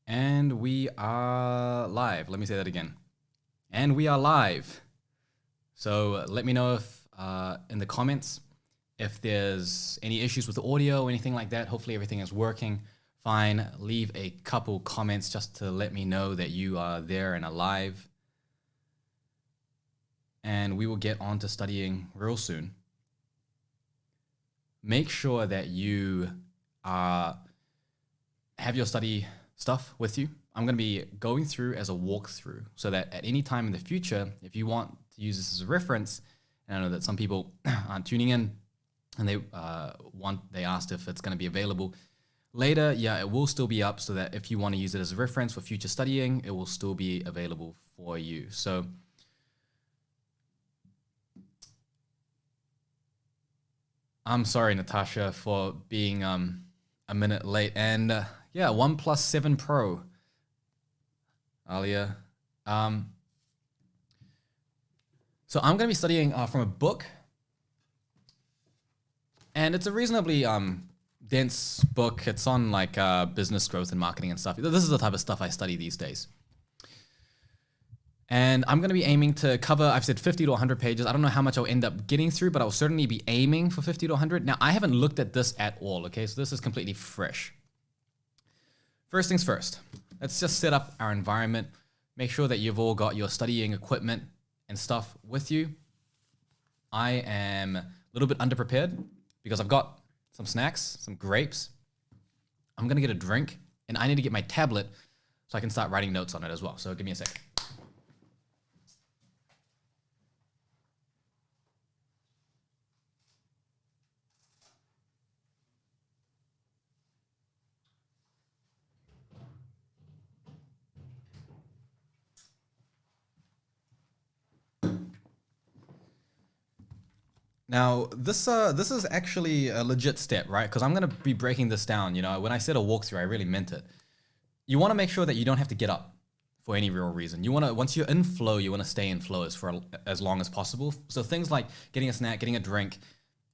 And we are live. Let me say that again. And we are live. So let me know if in the comments if there's any issues with the audio or anything like that. Hopefully everything is working fine. Leave a couple comments just to let me know that you are there and alive. And we will get on to studying real soon. Make sure that you have your study stuff with you. I'm going to be going through as a walkthrough so that at any time in the future, if you want to use this as a reference, and I know that some people aren't tuning in and they asked if it's going to be available later. Yeah, it will still be up so that if you want to use it as a reference for future studying, it will still be available for you. So I'm sorry, Natasha, for being a minute late. And yeah, OnePlus 7 Pro. Alia. So I'm going to be studying from a book. And it's a reasonably dense book. It's on like business growth and marketing and stuff. This is the type of stuff I study these days. And I'm going to be aiming to cover, I've said 50 to 100 pages. I don't know how much I'll end up getting through, but I'll certainly be aiming for 50 to 100. Now, I haven't looked at this at all, okay? So this is completely fresh. First things first, let's just set up our environment. Make sure that you've all got your studying equipment and stuff with you. I am a little bit underprepared because I've got some snacks, some grapes. I'm going to get a drink, and I need to get my tablet so I can start writing notes on it as well. So give me a sec. Now, this is actually a legit step, right? Because I'm going to be breaking this down. You know, when I said a walkthrough, I really meant it. You want to make sure that you don't have to get up for any real reason. You want to, once you're in flow, you want to stay in flow for as long as possible. So things like getting a snack, getting a drink,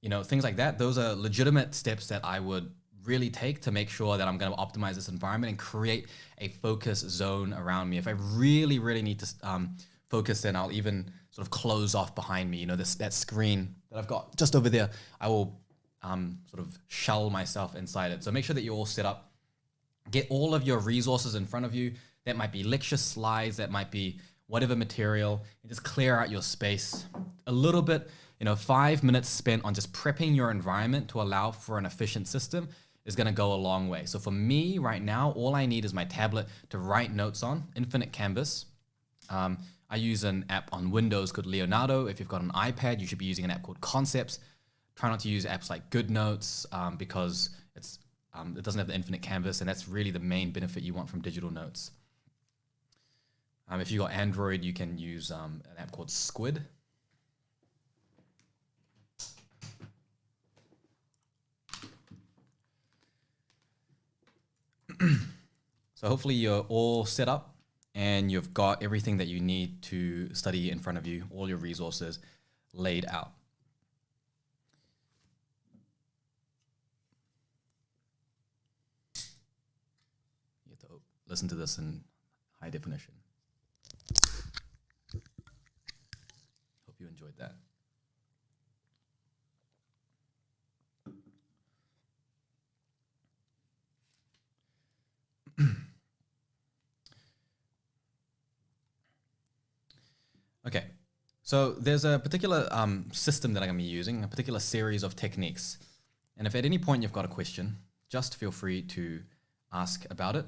you know, things like that, those are legitimate steps that I would really take to make sure that I'm going to optimize this environment and create a focus zone around me. If I really, really need to focus, then I'll even sort of close off behind me, you know, that screen that I've got just over there. I will sort of shell myself inside it. So make sure that you're all set up. Get all of your resources in front of you. That might be lecture slides, that might be whatever material, and just clear out your space a little bit. You know, 5 minutes spent on just prepping your environment to allow for an efficient system is going to go a long way. So for me right now, all I need is my tablet to write notes on, Infinite Canvas. I use an app on Windows called Leonardo. If you've got an iPad, you should be using an app called Concepts. Try not to use apps like GoodNotes because it doesn't have the infinite canvas, and that's really the main benefit you want from digital notes. If you got Android, you can use an app called Squid. So hopefully you're all set up and you've got everything that you need to study in front of you, all your resources laid out. You have to listen to this in high definition. Hope you enjoyed that. Okay, so there's a particular system that I'm going to be using, a particular series of techniques. And if at any point you've got a question, just feel free to ask about it.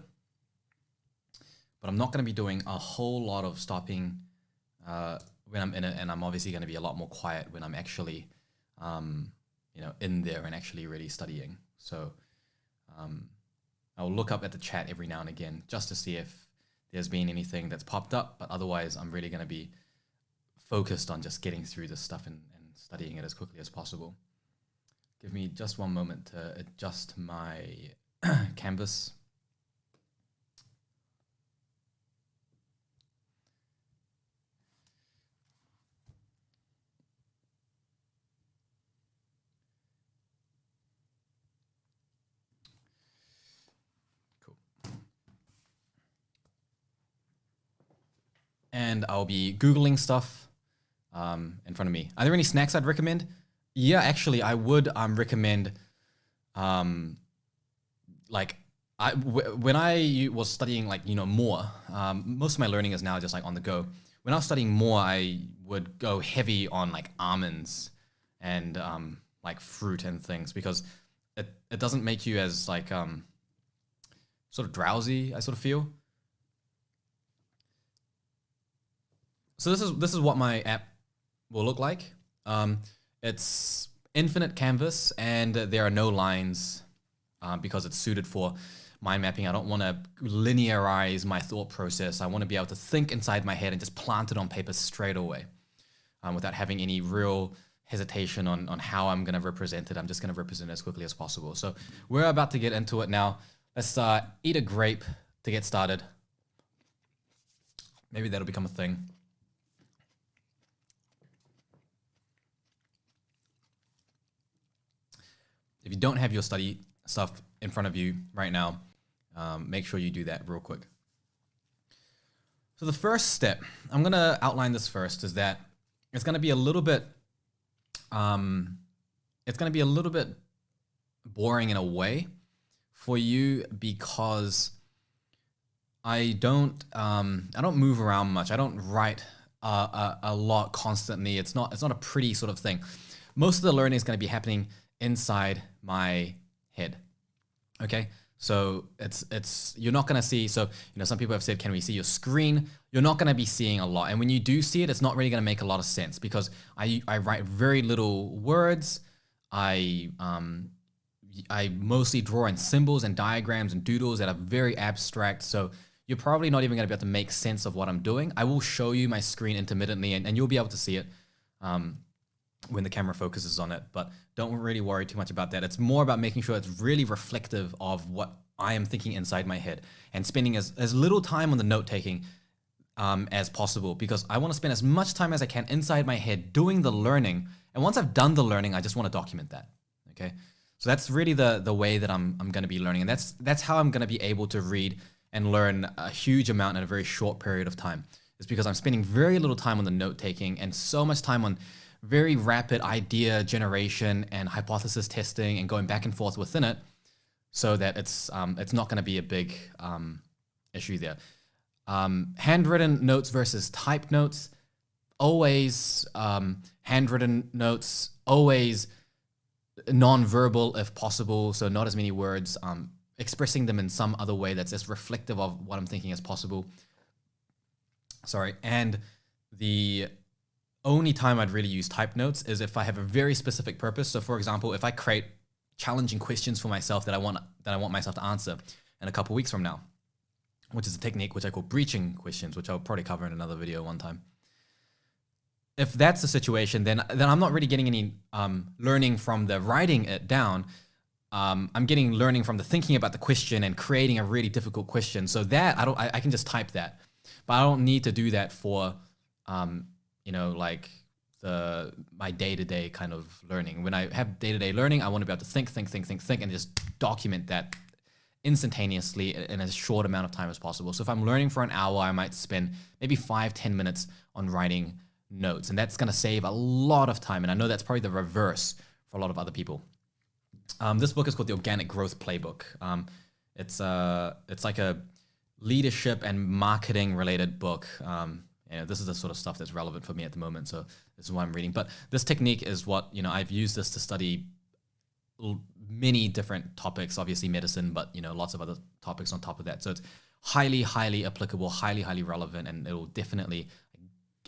But I'm not going to be doing a whole lot of stopping when I'm in it, and I'm obviously going to be a lot more quiet when I'm actually, you know, in there and actually really studying. So I'll look up at the chat every now and again just to see if there's been anything that's popped up. But otherwise, I'm really going to be focused on just getting through this stuff and studying it as quickly as possible. Give me just one moment to adjust my canvas. Cool. and I'll be Googling stuff in front of me. Are there any snacks I'd recommend? Yeah, actually, I would recommend like when I was studying more, most of my learning is now just like on the go. When I was studying more, I would go heavy on like almonds and like fruit and things because it doesn't make you as like sort of drowsy, I sort of feel. So this is what my app will look like. It's infinite canvas and there are no lines because it's suited for mind mapping. I don't want to linearize my thought process. I want to be able to think inside my head and just plant it on paper straight away without having any real hesitation on how I'm going to represent it. I'm just going to represent it as quickly as possible. So we're about to get into it now. Let's eat a grape to get started. Maybe that'll become a thing. If you don't have your study stuff in front of you right now, make sure you do that real quick. So the first step, I'm going to outline this first, is that it's going to be a little bit, boring in a way for you because I don't move around much. I don't write a lot constantly. It's not a pretty sort of thing. Most of the learning is going to be happening inside my head. Okay, so it's you're not going to see. So some people have said, can we see your screen? You're not going to be seeing a lot, and when you do see it, it's not really going to make a lot of sense because I write very little words. I mostly draw in symbols and diagrams and doodles that are very abstract. So you're probably not even going to be able to make sense of what I'm doing. I will show you my screen intermittently, and you'll be able to see it when the camera focuses on it, but don't really worry too much about that. It's more about making sure it's really reflective of what I am thinking inside my head and spending as little time on the note-taking as possible because I want to spend as much time as I can inside my head doing the learning. And once I've done the learning, I just want to document that, okay? So that's really the way that I'm going to be learning. And that's how I'm going to be able to read and learn a huge amount in a very short period of time. It's because I'm spending very little time on the note-taking and so much time on very rapid idea generation and hypothesis testing and going back and forth within it so that it's not going to be a big issue there. Handwritten notes versus typed notes, always handwritten notes, always non-verbal if possible, so not as many words, expressing them in some other way that's as reflective of what I'm thinking as possible. Sorry, and the only time I'd really use typed notes is if I have a very specific purpose. So for example, if I create challenging questions for myself that I want myself to answer in a couple weeks from now, which is a technique which I call breaching questions, which I'll probably cover in another video one time. If that's the situation, then I'm not really getting any learning from the writing it down. I'm getting learning from the thinking about the question and creating a really difficult question. So that I can just type that, but I don't need to do that for like my day-to-day kind of learning. When I have day-to-day learning, I want to be able to think, and just document that instantaneously in as short amount of time as possible. So if I'm learning for an hour, I might spend maybe 5-10 minutes on writing notes, and that's going to save a lot of time. And I know that's probably the reverse for a lot of other people. This book is called The Organic Growth Playbook. It's like a leadership and marketing related book. This is the sort of stuff that's relevant for me at the moment, so this is what I'm reading. But this technique is what, I've used this to study many different topics, obviously medicine, but, lots of other topics on top of that. So it's highly, highly applicable, highly, highly relevant, and it will definitely,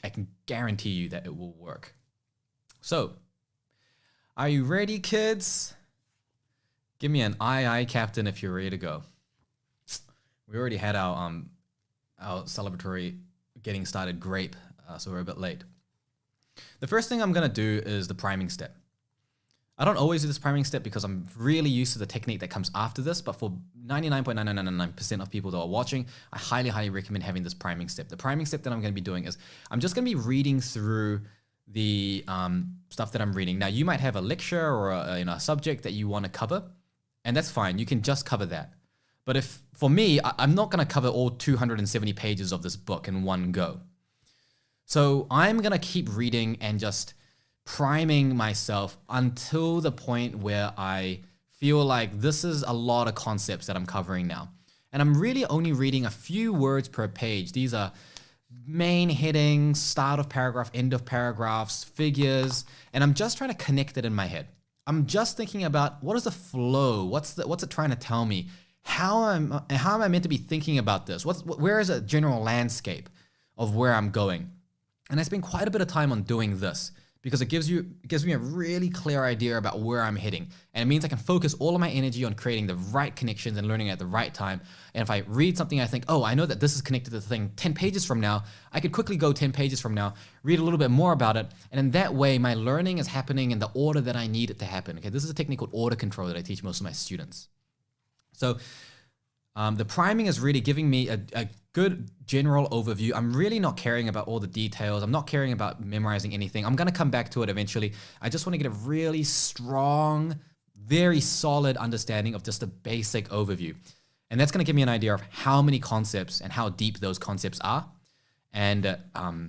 I can guarantee you that it will work. So, are you ready, kids? Give me an aye, Captain, if you're ready to go. We already had our celebratory getting started grape, so we're a bit late. The first thing I'm going to do is the priming step. I don't always do this priming step because I'm really used to the technique that comes after this, but for 99.9999% of people that are watching, I highly, highly recommend having this priming step. The priming step that I'm going to be doing is I'm just going to be reading through the stuff that I'm reading. Now, you might have a lecture or a subject that you want to cover, and that's fine. You can just cover that. But for me, I'm not going to cover all 270 pages of this book in one go. So I'm going to keep reading and just priming myself until the point where I feel like this is a lot of concepts that I'm covering now. And I'm really only reading a few words per page. These are main headings, start of paragraph, end of paragraphs, figures, and I'm just trying to connect it in my head. I'm just thinking about what is the flow? What's it trying to tell me? How am I meant to be thinking about this? Where is a general landscape of where I'm going? And I spend quite a bit of time on doing this because it gives me a really clear idea about where I'm heading. And it means I can focus all of my energy on creating the right connections and learning at the right time. And if I read something, I think, oh, I know that this is connected to the thing 10 pages from now, I could quickly go 10 pages from now, read a little bit more about it. And in that way, my learning is happening in the order that I need it to happen. Okay, this is a technique called order control that I teach most of my students. So the priming is really giving me a good general overview. I'm really not caring about all the details. I'm not caring about memorizing anything. I'm going to come back to it eventually. I just want to get a really strong, very solid understanding of just a basic overview. And that's going to give me an idea of how many concepts and how deep those concepts are and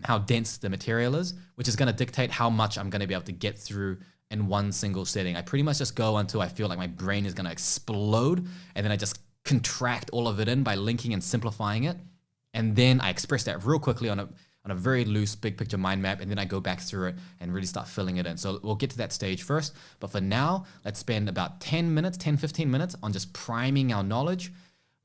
how dense the material is, which is going to dictate how much I'm going to be able to get through in one single setting. I pretty much just go until I feel like my brain is going to explode, and then I just contract all of it in by linking and simplifying it. And then I express that real quickly on a very loose big picture mind map, and then I go back through it and really start filling it in. So we'll get to that stage first. But for now, let's spend about 10, 15 minutes on just priming our knowledge.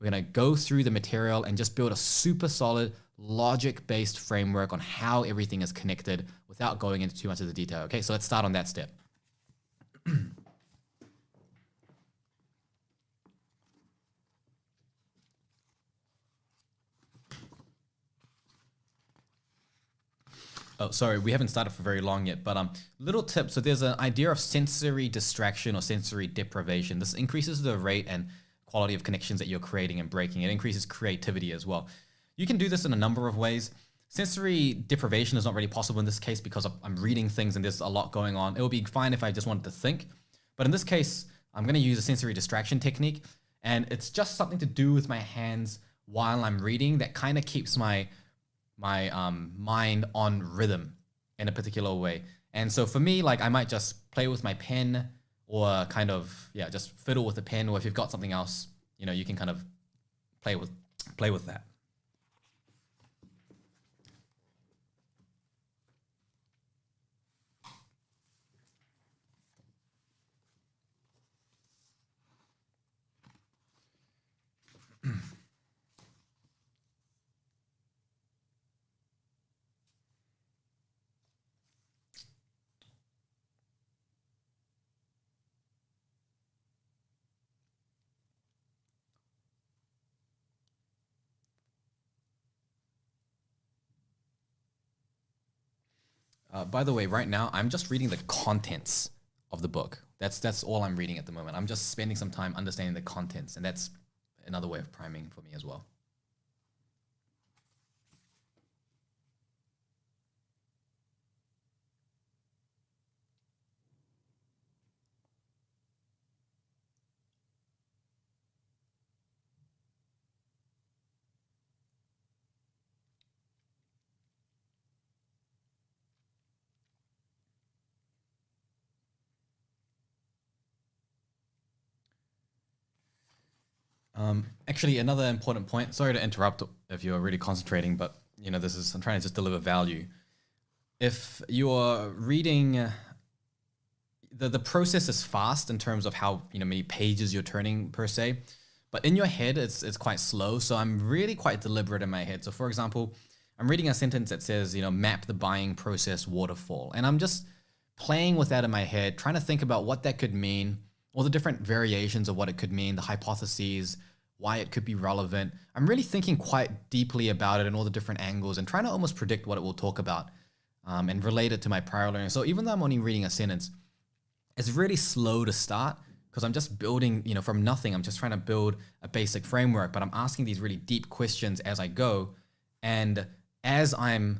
We're going to go through the material and just build a super solid logic-based framework on how everything is connected without going into too much of the detail. Okay, so let's start on that step. Oh, sorry, we haven't started for very long yet, but little tip. So there's an idea of sensory distraction or sensory deprivation. This increases the rate and quality of connections that you're creating and breaking. It increases creativity as well. You can do this in a number of ways. Sensory deprivation is not really possible in this case because I'm reading things and there's a lot going on. It would be fine if I just wanted to think. But in this case, I'm going to use a sensory distraction technique. And it's just something to do with my hands while I'm reading that kind of keeps my mind on rhythm in a particular way. And so for me, like I might just play with my pen or kind of, yeah, just fiddle with the pen, or if you've got something else, you know, you can kind of play with that. By the way, right now, I'm just reading the contents of the book. That's all I'm reading at the moment. I'm just spending some time understanding the contents, and that's another way of priming for me as well. Actually, another important point. Sorry to interrupt if you're really concentrating, but you know, I'm trying to just deliver value. If you're reading, the process is fast in terms of how many pages you're turning per se, but in your head it's quite slow. So I'm really quite deliberate in my head. So for example, I'm reading a sentence that says, map the buying process waterfall, and I'm just playing with that in my head, trying to think about what that could mean, all the different variations of what it could mean, the hypotheses, why it could be relevant. I'm really thinking quite deeply about it and all the different angles and trying to almost predict what it will talk about and relate it to my prior learning. So even though I'm only reading a sentence, it's really slow to start because I'm just building, from nothing. I'm just trying to build a basic framework, but I'm asking these really deep questions as I go. And as I'm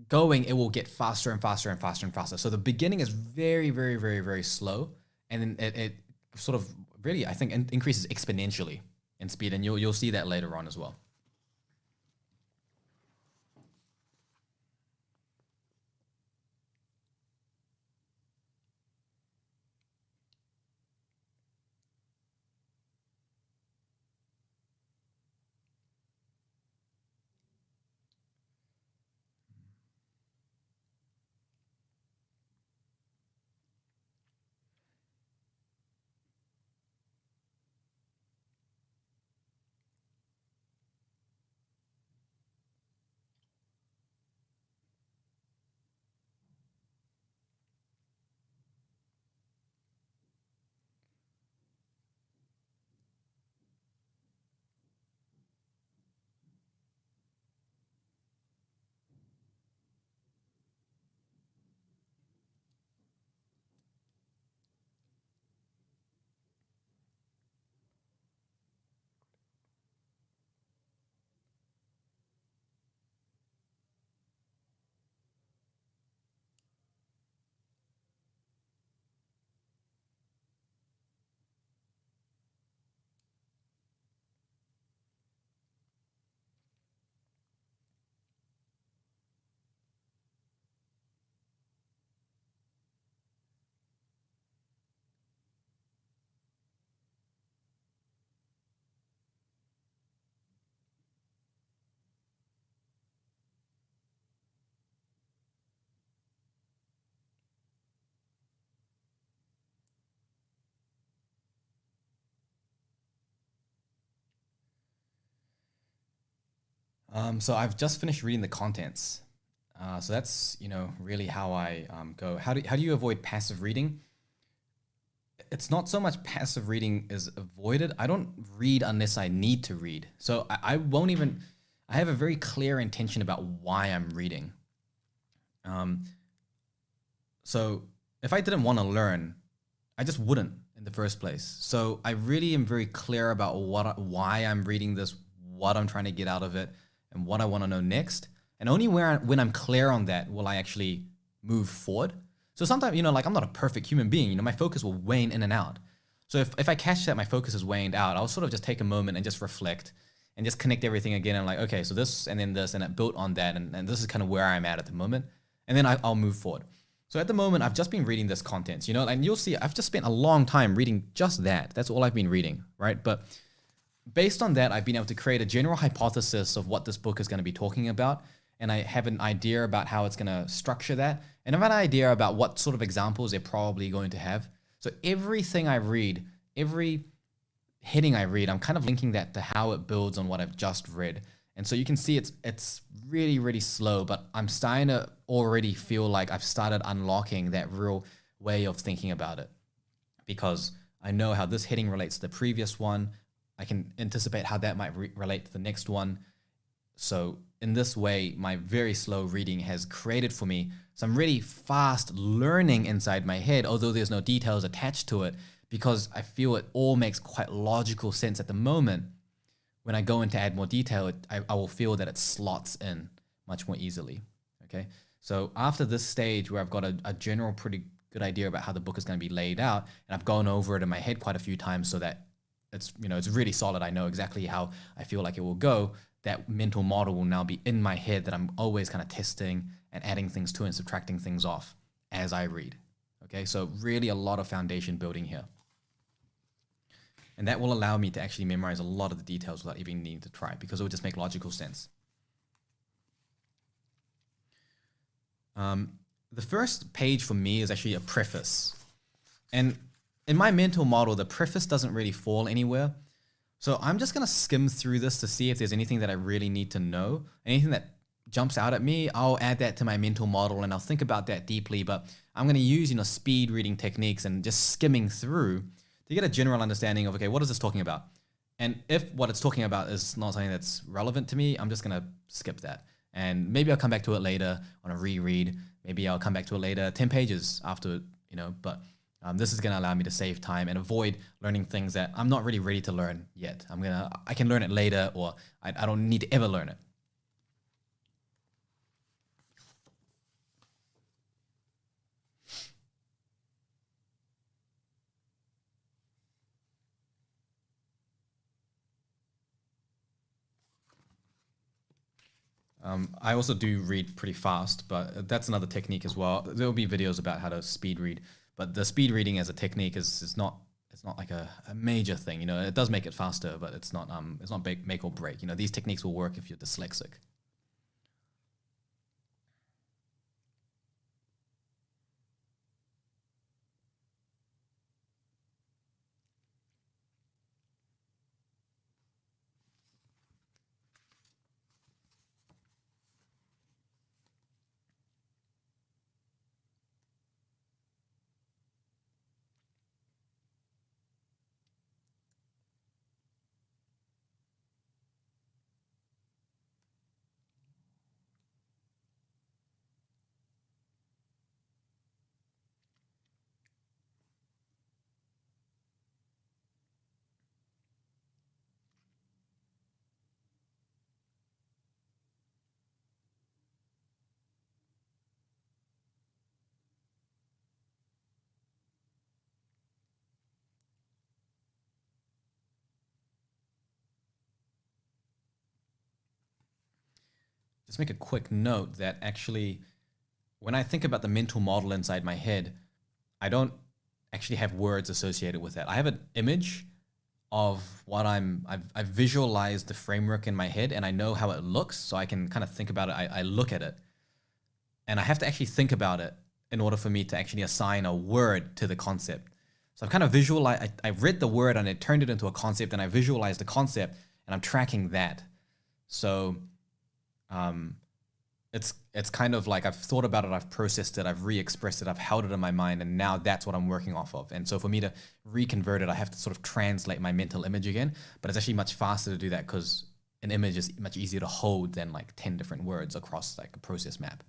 going, it will get faster and faster and faster and faster. So the beginning is very, very, very, very slow. And then it sort of really, I think, increases exponentially in speed. And you'll see that later on as well. So I've just finished reading the contents. So that's, really how I go. How do you avoid passive reading? It's not so much passive reading is avoided. I don't read unless I need to read. So I won't even, I have a very clear intention about why I'm reading. So if I didn't want to learn, I just wouldn't in the first place. So I really am very clear about why I'm reading this, what I'm trying to get out of it, and what I want to know next. And only when I'm clear on that will I actually move forward. So sometimes, like I'm not a perfect human being, my focus will wane in and out. So if I catch that my focus is waned out, I'll sort of just take a moment and just reflect and just connect everything again. And like, okay, so this and then this, and it built on that. And this is kind of where I'm at the moment. And then I'll move forward. So at the moment, I've just been reading this content, and you'll see I've just spent a long time reading just that. That's all I've been reading, right? But based on that, I've been able to create a general hypothesis of what this book is going to be talking about. And I have an idea about how it's going to structure that. And I have an idea about what sort of examples they're probably going to have. So everything I read, every heading I read, I'm kind of linking that to how it builds on what I've just read. And so you can see it's really, really slow, but I'm starting to already feel like I've started unlocking that real way of thinking about it, because I know how this heading relates to the previous one. I can anticipate how that might relate to the next one. So in this way, my very slow reading has created for me some really fast learning inside my head, although there's no details attached to it, because I feel it all makes quite logical sense at the moment. When I go in to add more detail, I will feel that it slots in much more easily, okay? So after this stage where I've got a general pretty good idea about how the book is going to be laid out, and I've gone over it in my head quite a few times so that it's really solid, I know exactly how I feel like it will go, that mental model will now be in my head that I'm always kind of testing and adding things to and subtracting things off as I read, okay? So really a lot of foundation building here. And that will allow me to actually memorize a lot of the details without even needing to try, because it will just make logical sense. The first page for me is actually a preface. And in my mental model, the preface doesn't really fall anywhere. So I'm just going to skim through this to see if there's anything that I really need to know. Anything that jumps out at me, I'll add that to my mental model and I'll think about that deeply. But I'm going to use, speed reading techniques and just skimming through to get a general understanding of, okay, what is this talking about? And if what it's talking about is not something that's relevant to me, I'm just going to skip that. And maybe I'll come back to it later on a reread. Maybe I'll come back to it later, 10 pages after, but this is going to allow me to save time and avoid learning things that I'm not really ready to learn yet. I can learn it later, or I don't need to ever learn it. I also do read pretty fast, but that's another technique as well. There will be videos about how to speed read, but the speed reading as a technique is not like a major thing. It does make it faster, but it's not make or break. These techniques will work if you're dyslexic. Just make a quick note that actually, when I think about the mental model inside my head, I don't actually have words associated with that. I have an image of what I've visualized the framework in my head, and I know how it looks, so I can kind of think about it. I look at it, and I have to actually think about it in order for me to actually assign a word to the concept. So I've kind of visualized, I read the word and I turned it into a concept, and I visualized the concept, and I'm tracking that. So It's kind of like I've thought about it, I've processed it, I've re-expressed it, I've held it in my mind, and now that's what I'm working off of. And so for me to reconvert it, I have to sort of translate my mental image again. But it's actually much faster to do that because an image is much easier to hold than like 10 different words across like a process map.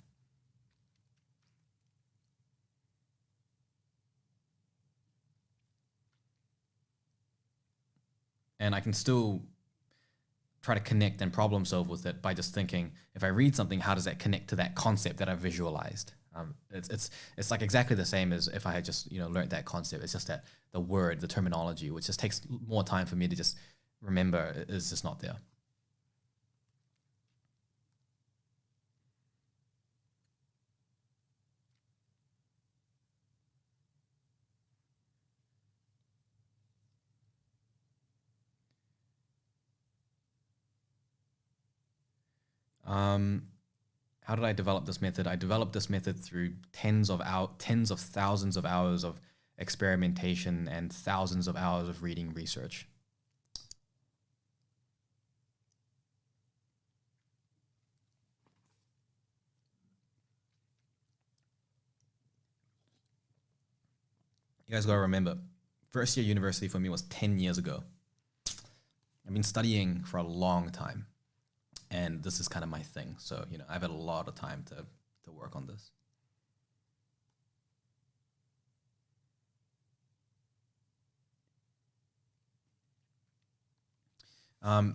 And I can still try to connect and problem solve with it by just thinking, if I read something, how does that connect to that concept that I visualized? It's like exactly the same as if I had just learned that concept. It's just that the word, the terminology, which just takes more time for me to just remember, is just not there. Um, how did I develop this method? I developed this method through tens of thousands of hours of experimentation and thousands of hours of reading research. You guys gotta remember, first year university for me was 10 years ago. I've been studying for a long time, and this is kind of my thing. So, I've had a lot of time to work on this.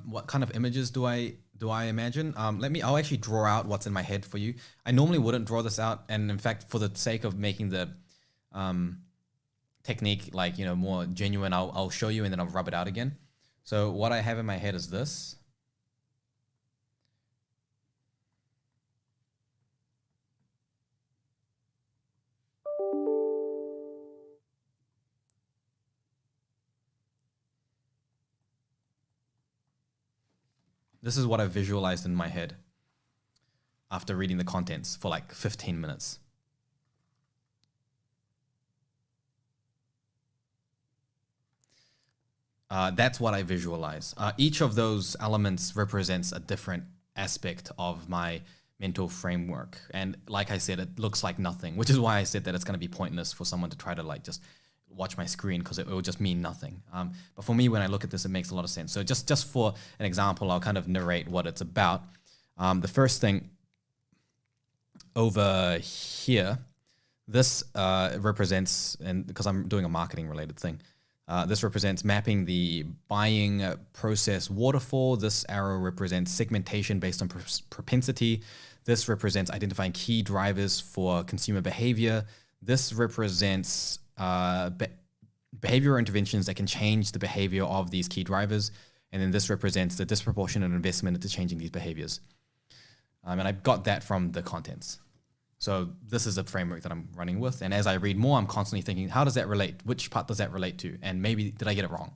What kind of images do I imagine? I'll actually draw out what's in my head for you. I normally wouldn't draw this out, and in fact, for the sake of making the technique like more genuine, I'll show you and then I'll rub it out again. So what I have in my head is this. This is what I visualized in my head after reading the contents for like 15 minutes. That's what I visualize. Each of those elements represents a different aspect of my mental framework. And like I said, it looks like nothing, which is why I said that it's going to be pointless for someone to try to like just watch my screen because it will just mean nothing. But for me, when I look at this, it makes a lot of sense. So just for an example, I'll kind of narrate what it's about. The first thing over here, this represents, and because I'm doing a marketing related thing, this represents mapping the buying process waterfall. This arrow represents segmentation based on propensity. This represents identifying key drivers for consumer behavior. This represents behavioral interventions that can change the behavior of these key drivers. And then this represents the disproportionate investment into changing these behaviors. And I got that from the contents. So this is a framework that I'm running with. And as I read more, I'm constantly thinking, how does that relate? Which part does that relate to? And maybe, did I get it wrong?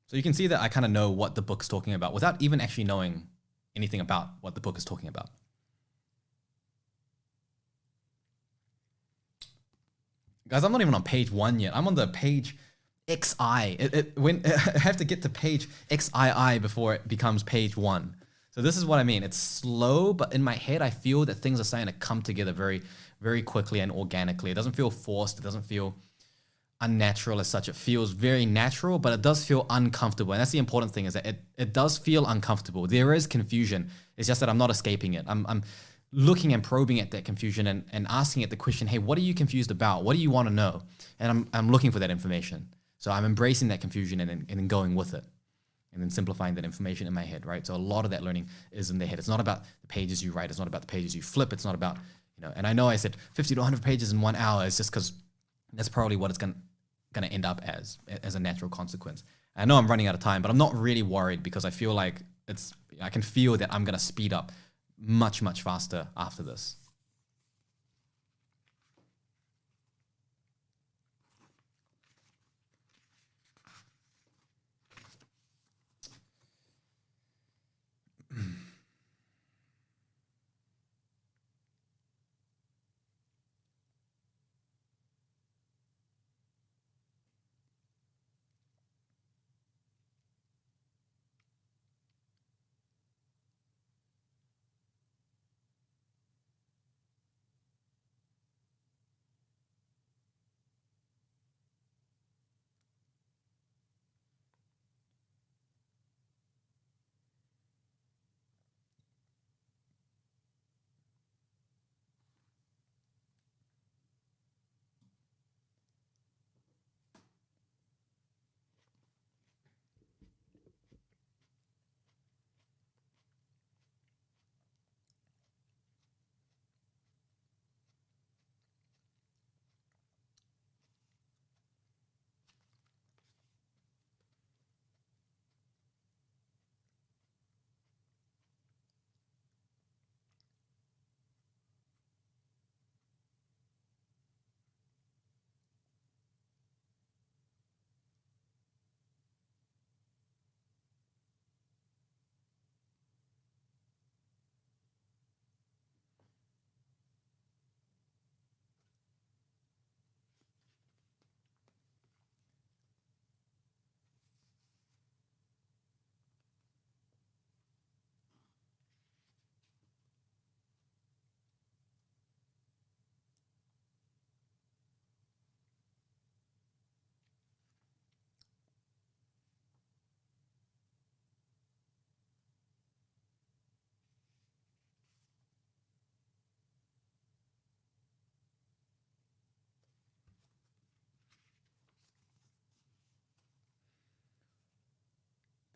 So you can see that I kind of know what the book's talking about without even actually knowing anything about what the book is talking about. Guys, I'm not even on page 1 yet. I'm on the page XI. I have to get to page XII before it becomes page 1. So this is what I mean. It's slow, but in my head, I feel that things are starting to come together very, very quickly and organically. It doesn't feel forced. It doesn't feel unnatural as such. It feels very natural, but it does feel uncomfortable. And that's the important thing, is that it does feel uncomfortable. There is confusion. It's just that I'm not escaping it. I'm looking and probing at that confusion and asking it the question, hey, what are you confused about? What do you want to know? And I'm looking for that information. So I'm embracing that confusion and then going with it and then simplifying that information in my head, right? So a lot of that learning is in the head. It's not about the pages you write. It's not about the pages you flip. It's not about, and I know I said 50 to 100 pages in 1 hour. It's just because that's probably what it's going to end up as a natural consequence. I know I'm running out of time, but I'm not really worried because I feel like I can feel that I'm going to speed up much, much faster after this.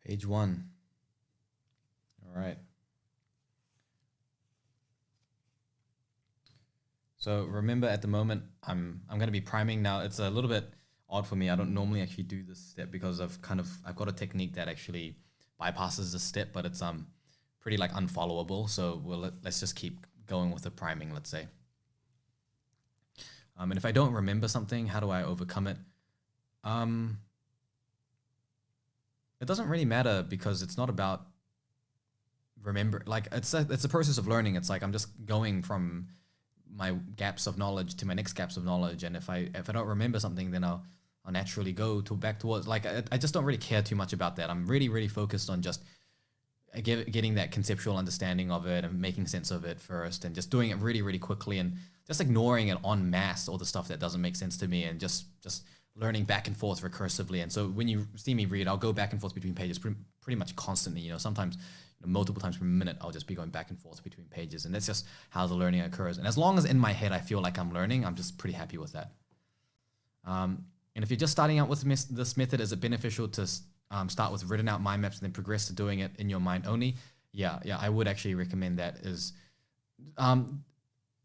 Page 1. All right. So remember, at the moment, I'm going to be priming now. It's a little bit odd for me. I don't normally actually do this step because I've got a technique that actually bypasses this step, but it's pretty like unfollowable. So let's just keep going with the priming, let's say. And if I don't remember something, how do I overcome it? It doesn't really matter because it's not about remember. Like it's a process of learning. It's like I'm just going from my gaps of knowledge to my next gaps of knowledge, and if I don't remember something, then I'll naturally go back towards, like I just don't really care too much about that. I'm really focused on just getting that conceptual understanding of it and making sense of it first, and just doing it really quickly, and just ignoring it en masse, all the stuff that doesn't make sense to me, and just learning back and forth recursively. And so when you see me read, I'll go back and forth between pages pretty much constantly. You know, sometimes multiple times per minute, I'll just be going back and forth between pages, and that's just how the learning occurs. And as long as in my head I feel like I'm learning, I'm just pretty happy with that. And if you're just starting out with this method, is it beneficial to start with written out mind maps and then progress to doing it in your mind only? Yeah, I would actually recommend that. Is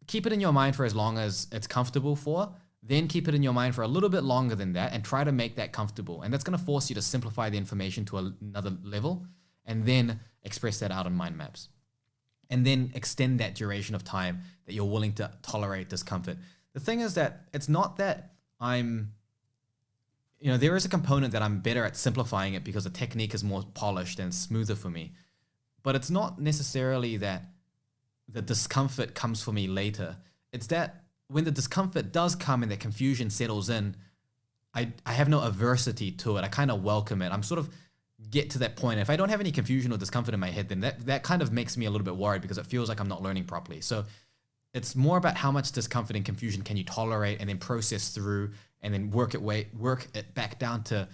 keep it in your mind for as long as it's comfortable for, then keep it in your mind for a little bit longer than that, and try to make that comfortable. And that's going to force you to simplify the information to another level, and then express that out on mind maps. And then extend that duration of time that you're willing to tolerate discomfort. The thing is that it's not that there is a component that I'm better at simplifying it because the technique is more polished and smoother for me. But it's not necessarily that the discomfort comes for me later. It's that when the discomfort does come and the confusion settles in, I have no aversity to it. I kind of welcome it. I'm sort of get to that point. If I don't have any confusion or discomfort in my head, then that kind of makes me a little bit worried because it feels like I'm not learning properly. So it's more about how much discomfort and confusion can you tolerate, and then process through, and then work it back down to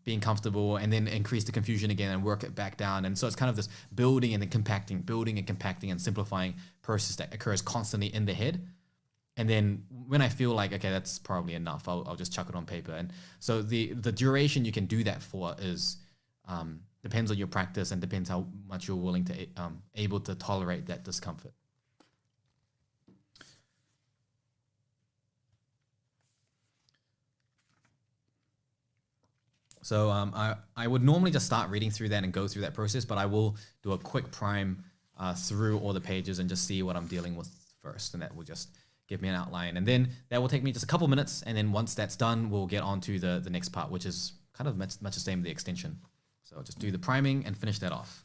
being comfortable, and then increase the confusion again and work it back down. And so it's kind of this building and then compacting, building and compacting and simplifying process that occurs constantly in the head. And then when I feel like, okay, that's probably enough, I'll just chuck it on paper. And so the duration you can do that for is depends on your practice, and depends how much you're willing to able to tolerate that discomfort. So I would normally just start reading through that and go through that process, but I will do a quick prime through all the pages and just see what I'm dealing with first, and that will just give me an outline. And then that will take me just a couple minutes, and then once that's done, we'll get on to the next part, which is kind of much the same as the extension. So I'll just do the priming and finish that off.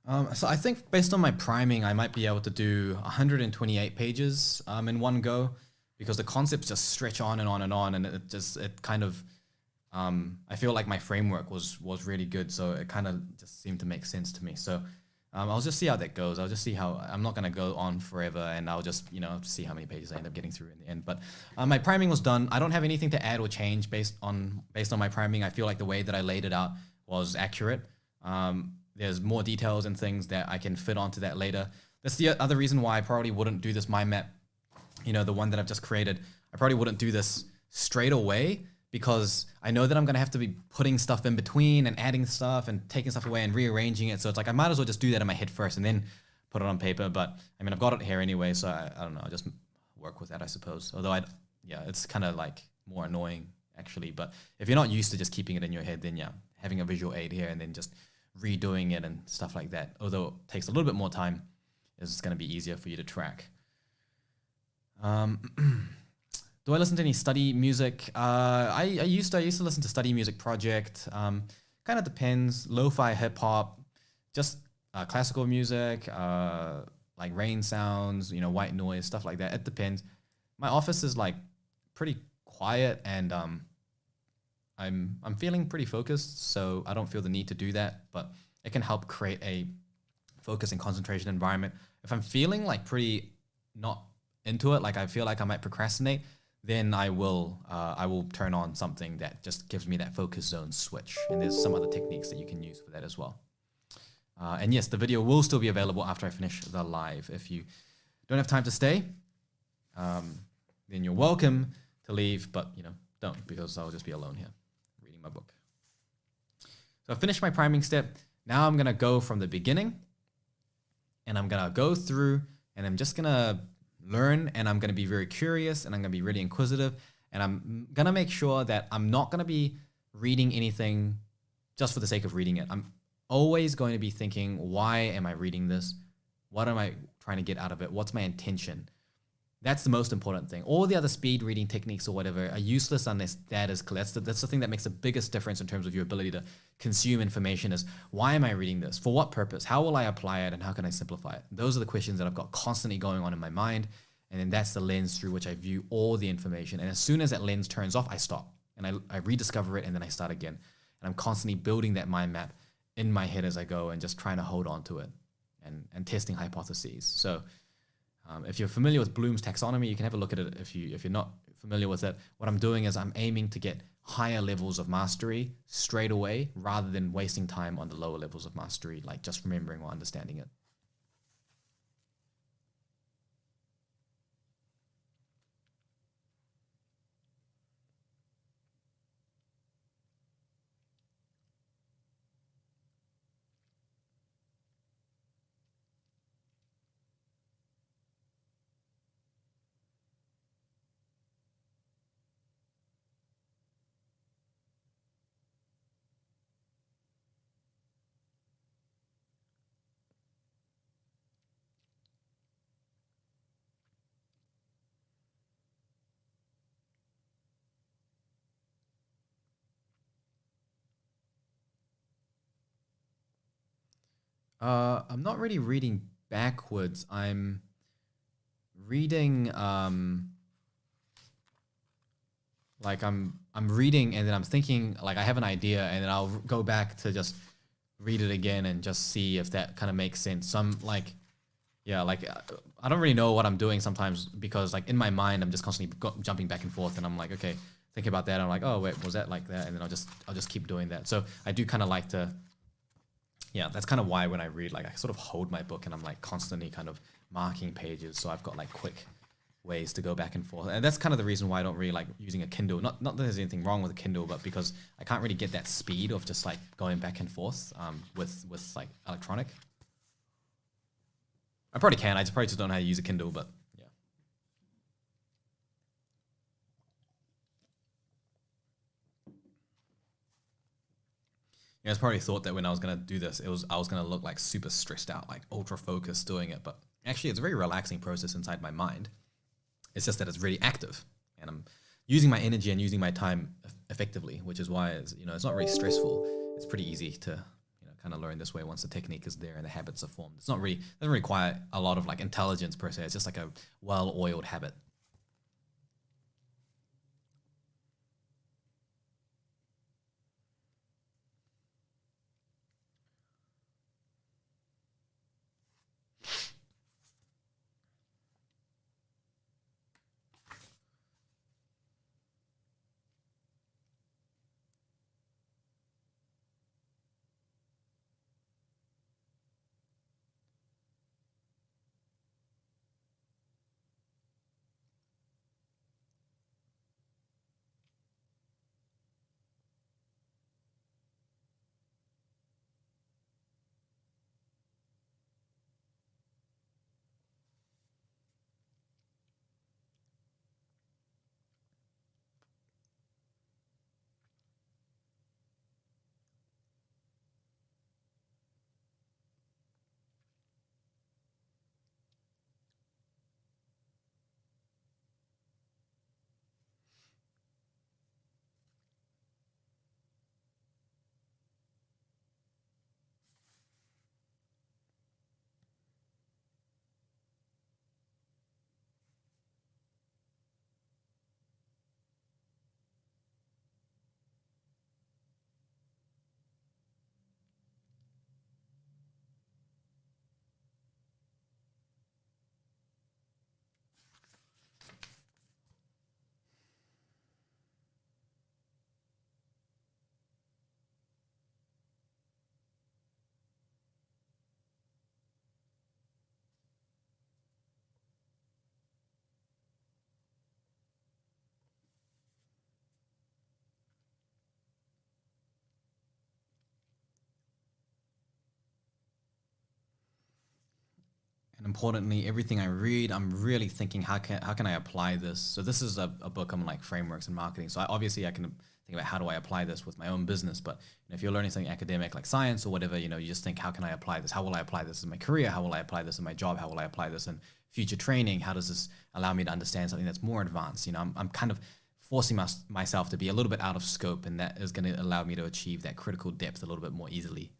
So I think based on my priming, I might be able to do 128 pages in one go, because the concepts just stretch on and on and on, and it kind of I feel like my framework was really good, so it kind of just seemed to make sense to me. So I'll just see how that goes. I'll just see how I'm not gonna go on forever, and I'll just see how many pages I end up getting through in the end. But my priming was done. I don't have anything to add or change based on my priming. I feel like the way that I laid it out was accurate. There's more details and things that I can fit onto that later. That's the other reason why I probably wouldn't do this mind map, the one that I've just created. I probably wouldn't do this straight away, because I know that I'm gonna have to be putting stuff in between and adding stuff and taking stuff away and rearranging it. So it's like I might as well just do that in my head first and then put it on paper. But I mean, I've got it here anyway, so I don't know. I'll just work with that, I suppose. Although it's kind of like more annoying actually. But if you're not used to just keeping it in your head, then yeah, having a visual aid here and then just redoing it and stuff like that, although it takes a little bit more time, is going to be easier for you to track. Do I listen to any study music? I used to listen to Study Music Project. Kind of depends. Lo-fi hip hop, just classical music, like rain sounds, white noise, stuff like that. It depends. My office is like pretty quiet, and I'm feeling pretty focused, so I don't feel the need to do that, but it can help create a focus and concentration environment. If I'm feeling like pretty not into it, like I feel like I might procrastinate, then I will turn on something that just gives me that focus zone switch. And there's some other techniques that you can use for that as well. And yes, the video will still be available after I finish the live. If you don't have time to stay, then you're welcome to leave, but don't, because I'll just be alone here reading my book. So I finished my priming step. Now I'm gonna go from the beginning, and I'm gonna go through, and I'm just gonna learn, and I'm gonna be very curious, and I'm gonna be really inquisitive, and I'm gonna make sure that I'm not gonna be reading anything just for the sake of reading it. I'm always going to be thinking, why am I reading this? What am I trying to get out of it? What's my intention? That's the most important thing. All the other speed reading techniques or whatever are useless unless that is clear. That's the thing that makes the biggest difference in terms of your ability to consume information, is why am I reading this? For what purpose? How will I apply it? And how can I simplify it? Those are the questions that I've got constantly going on in my mind. And then that's the lens through which I view all the information. And as soon as that lens turns off, I stop and I rediscover it, and then I start again. And I'm constantly building that mind map in my head as I go, and just trying to hold on to it and testing hypotheses. So if you're familiar with Bloom's taxonomy, you can have a look at it. If you're not familiar with it, what I'm doing is I'm aiming to get higher levels of mastery straight away, rather than wasting time on the lower levels of mastery, like just remembering or understanding it. I'm not really reading backwards. I'm reading like I'm reading, and then I'm thinking, like I have an idea, and then I'll go back to just read it again and just see if that kind of makes sense. Some like, yeah, like I don't really know what I'm doing sometimes, because like in my mind I'm just constantly jumping back and forth, and I'm like, okay, thinking about that, and I'm like, oh wait, was that like that? And then I'll just keep doing that. So I do kind of like to, yeah, that's kind of why when I read, like I sort of hold my book and I'm like constantly kind of marking pages, so I've got like quick ways to go back and forth. And that's kind of the reason why I don't really like using a Kindle. Not that there's anything wrong with a Kindle, but because I can't really get that speed of just like going back and forth with like electronic. I probably can. I just probably just don't know how to use a Kindle, but yeah. You guys probably thought that when I was gonna do this, I was gonna look like super stressed out, like ultra focused doing it. But actually, it's a very relaxing process inside my mind. It's just that it's really active, and I'm using my energy and using my time effectively, which is why it's not really stressful. It's pretty easy to kind of learn this way once the technique is there and the habits are formed. It's not really, doesn't require a lot of like intelligence per se. It's just like a well-oiled habit. And importantly, everything I read, I'm really thinking, how can I apply this? So this is a book on like frameworks and marketing. So obviously I can think about how do I apply this with my own business. But if you're learning something academic like science or whatever, you just think, how can I apply this? How will I apply this in my career? How will I apply this in my job? How will I apply this in future training? How does this allow me to understand something that's more advanced? I'm kind of forcing myself to be a little bit out of scope, and that is going to allow me to achieve that critical depth a little bit more easily.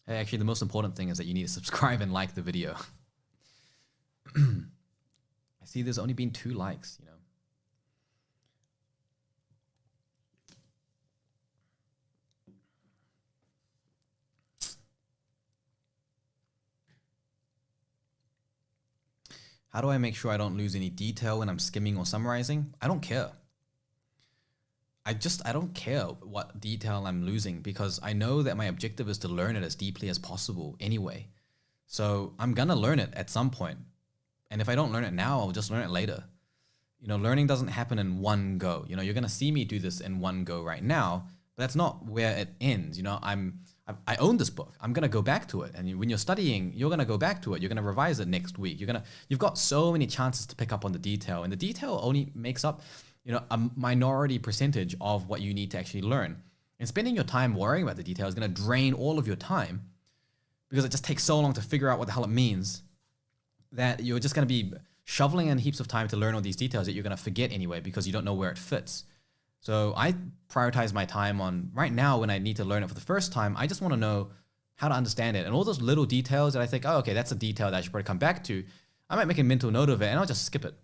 Hey, actually, the most important thing is that you need to subscribe and like the video. I see there's only been 2 likes, How do I make sure I don't lose any detail when I'm skimming or summarizing? I don't care. I don't care what detail I'm losing, because I know that my objective is to learn it as deeply as possible anyway. So I'm gonna learn it at some point. And if I don't learn it now, I'll just learn it later. Learning doesn't happen in one go. You're gonna see me do this in one go right now, but that's not where it ends. I own this book. I'm gonna go back to it. And when you're studying, you're gonna go back to it. You're gonna revise it next week. You've got so many chances to pick up on the detail, and the detail only makes up a minority percentage of what you need to actually learn. And spending your time worrying about the detail is going to drain all of your time, because it just takes so long to figure out what the hell it means, that you're just going to be shoveling in heaps of time to learn all these details that you're going to forget anyway, because you don't know where it fits. So I prioritize my time on, right now when I need to learn it for the first time, I just want to know how to understand it. And all those little details that I think, oh, okay, that's a detail that I should probably come back to, I might make a mental note of it and I'll just skip it.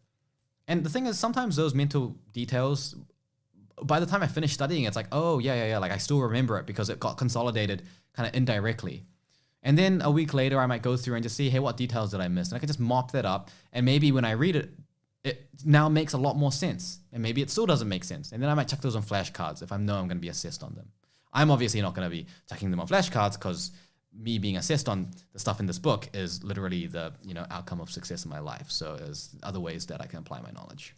And the thing is, sometimes those mental details, by the time I finish studying, it's like, oh, yeah, like I still remember it because it got consolidated kind of indirectly. And then a week later, I might go through and just see, hey, what details did I miss? And I can just mop that up. And maybe when I read it it now makes a lot more sense. And maybe it still doesn't make sense. And then I might chuck those on flashcards if I know I'm going to be assessed on them. I'm obviously not going to be chucking them on flashcards because me being assessed on the stuff in this book is literally the outcome of success in my life. So there's other ways that I can apply my knowledge.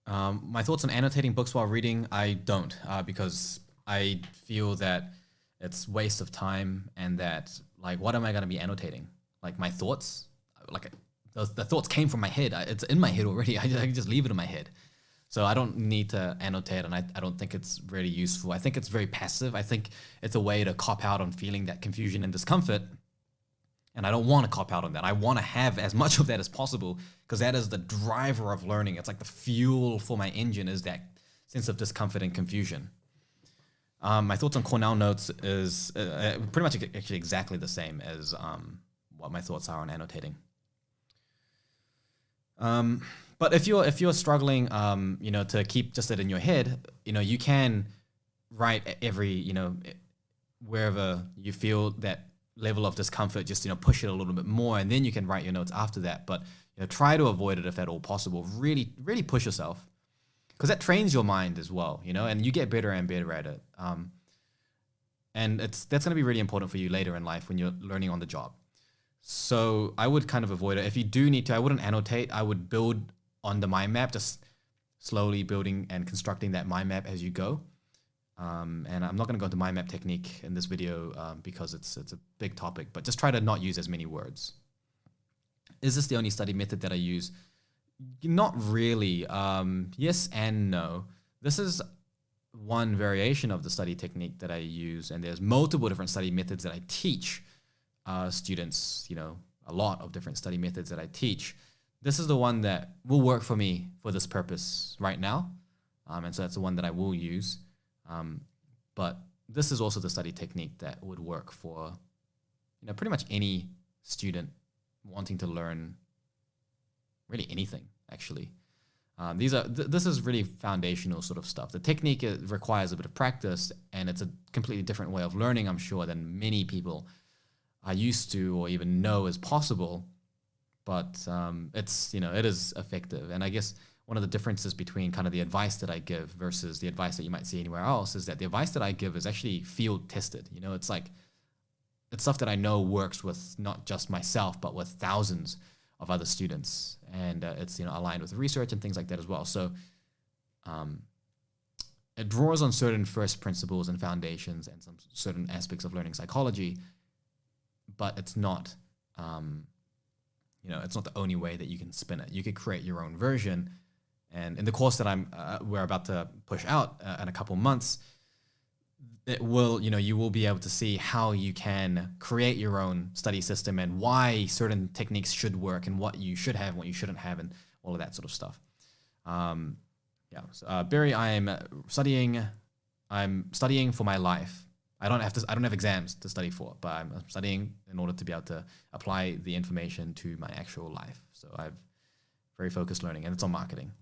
My thoughts on annotating books while reading, I don't, because I feel that it's waste of time and that, like, what am I going to be annotating? Like, my thoughts? Like, the thoughts came from my head. It's in my head already. I can just leave it in my head. So I don't need to annotate, and I don't think it's really useful. I think it's very passive. I think it's a way to cop out on feeling that confusion and discomfort. And I don't want to cop out on that. I want to have as much of that as possible because that is the driver of learning. It's like the fuel for my engine is that sense of discomfort and confusion. My thoughts on Cornell notes is pretty much actually exactly the same as what my thoughts are on annotating. But if you're struggling, to keep just it in your head, you can write every, wherever you feel that level of discomfort, just push it a little bit more, and then you can write your notes after that. But try to avoid it if at all possible. Really, really push yourself, because that trains your mind as well, and you get better and better at it. And that's going to be really important for you later in life when you're learning on the job. So I would kind of avoid it. If you do need to, I wouldn't annotate. I would build on the mind map, just slowly building and constructing that mind map as you go. And I'm not going to go into mind map technique in this video because it's a big topic, but just try to not use as many words. Is this the only study method that I use? Not really. Yes and no. This is one variation of the study technique that I use, and there's multiple different study methods that I teach students, a lot of different study methods that I teach. This is the one that will work for me for this purpose right now. And so that's the one that I will use. But this is also the study technique that would work for, pretty much any student wanting to learn really anything, actually. This is really foundational sort of stuff. The technique requires a bit of practice, and it's a completely different way of learning, I'm sure, than many people are used to or even know is possible. But it is effective. And I guess one of the differences between kind of the advice that I give versus the advice that you might see anywhere else is that the advice that I give is actually field tested. It's like, it's stuff that I know works with not just myself, but with thousands of other students. And it's, aligned with research and things like that as well. So it draws on certain first principles and foundations and some certain aspects of learning psychology, but it's not, it's not the only way that you can spin it. You could create your own version. And in the course that we're about to push out in a couple months, it will, you will be able to see how you can create your own study system and why certain techniques should work and what you should have and what you shouldn't have and all of that sort of stuff. Yeah. So, Barry, I'm studying for my life. I don't have exams to study for, but I'm studying in order to be able to apply the information to my actual life. So I've very focused learning, and it's on marketing.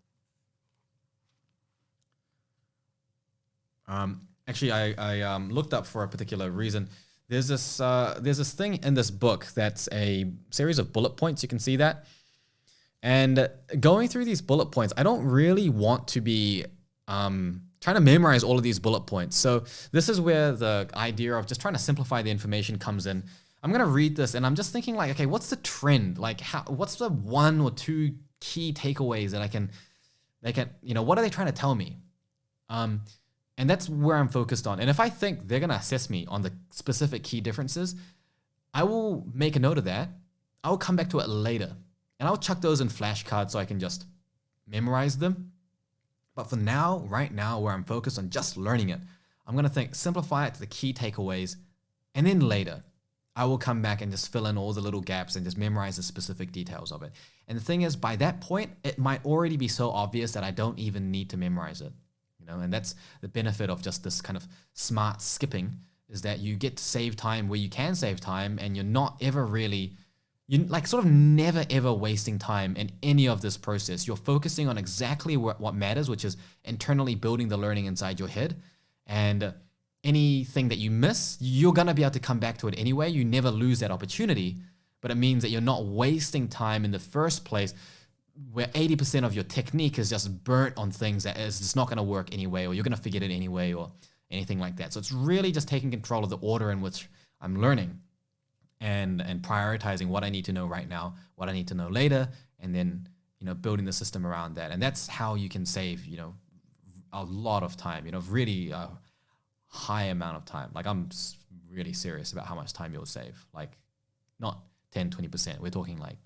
Actually, I looked up for a particular reason. There's this thing in this book that's a series of bullet points. You can see that. And going through these bullet points, I don't really want to be trying to memorize all of these bullet points. So this is where the idea of just trying to simplify the information comes in. I'm going to read this and I'm just thinking like, okay, what's the trend? Like what's the 1 or 2 key takeaways that they can, what are they trying to tell me? And that's where I'm focused on. And if I think they're going to assess me on the specific key differences, I will make a note of that. I will come back to it later. And I'll chuck those in flashcards so I can just memorize them. But for now, right now, where I'm focused on just learning it, I'm going to simplify it to the key takeaways. And then later, I will come back and just fill in all the little gaps and just memorize the specific details of it. And the thing is, by that point, it might already be so obvious that I don't even need to memorize it. And that's the benefit of just this kind of smart skipping, is that you get to save time where you can save time, and you're not ever really, sort of never ever wasting time in any of this process. You're focusing on exactly what matters, which is internally building the learning inside your head. And anything that you miss, you're going to be able to come back to it anyway. You never lose that opportunity, but it means that you're not wasting time in the first place, where 80% of your technique is just burnt on things that is just not going to work anyway, or you're going to forget it anyway, or anything like that. So it's really just taking control of the order in which I'm learning, and prioritizing what I need to know right now, what I need to know later, and then building the system around that. And that's how you can save a lot of time, really a high amount of time. Like, I'm really serious about how much time you'll save. Like, not 10-20%, we're talking like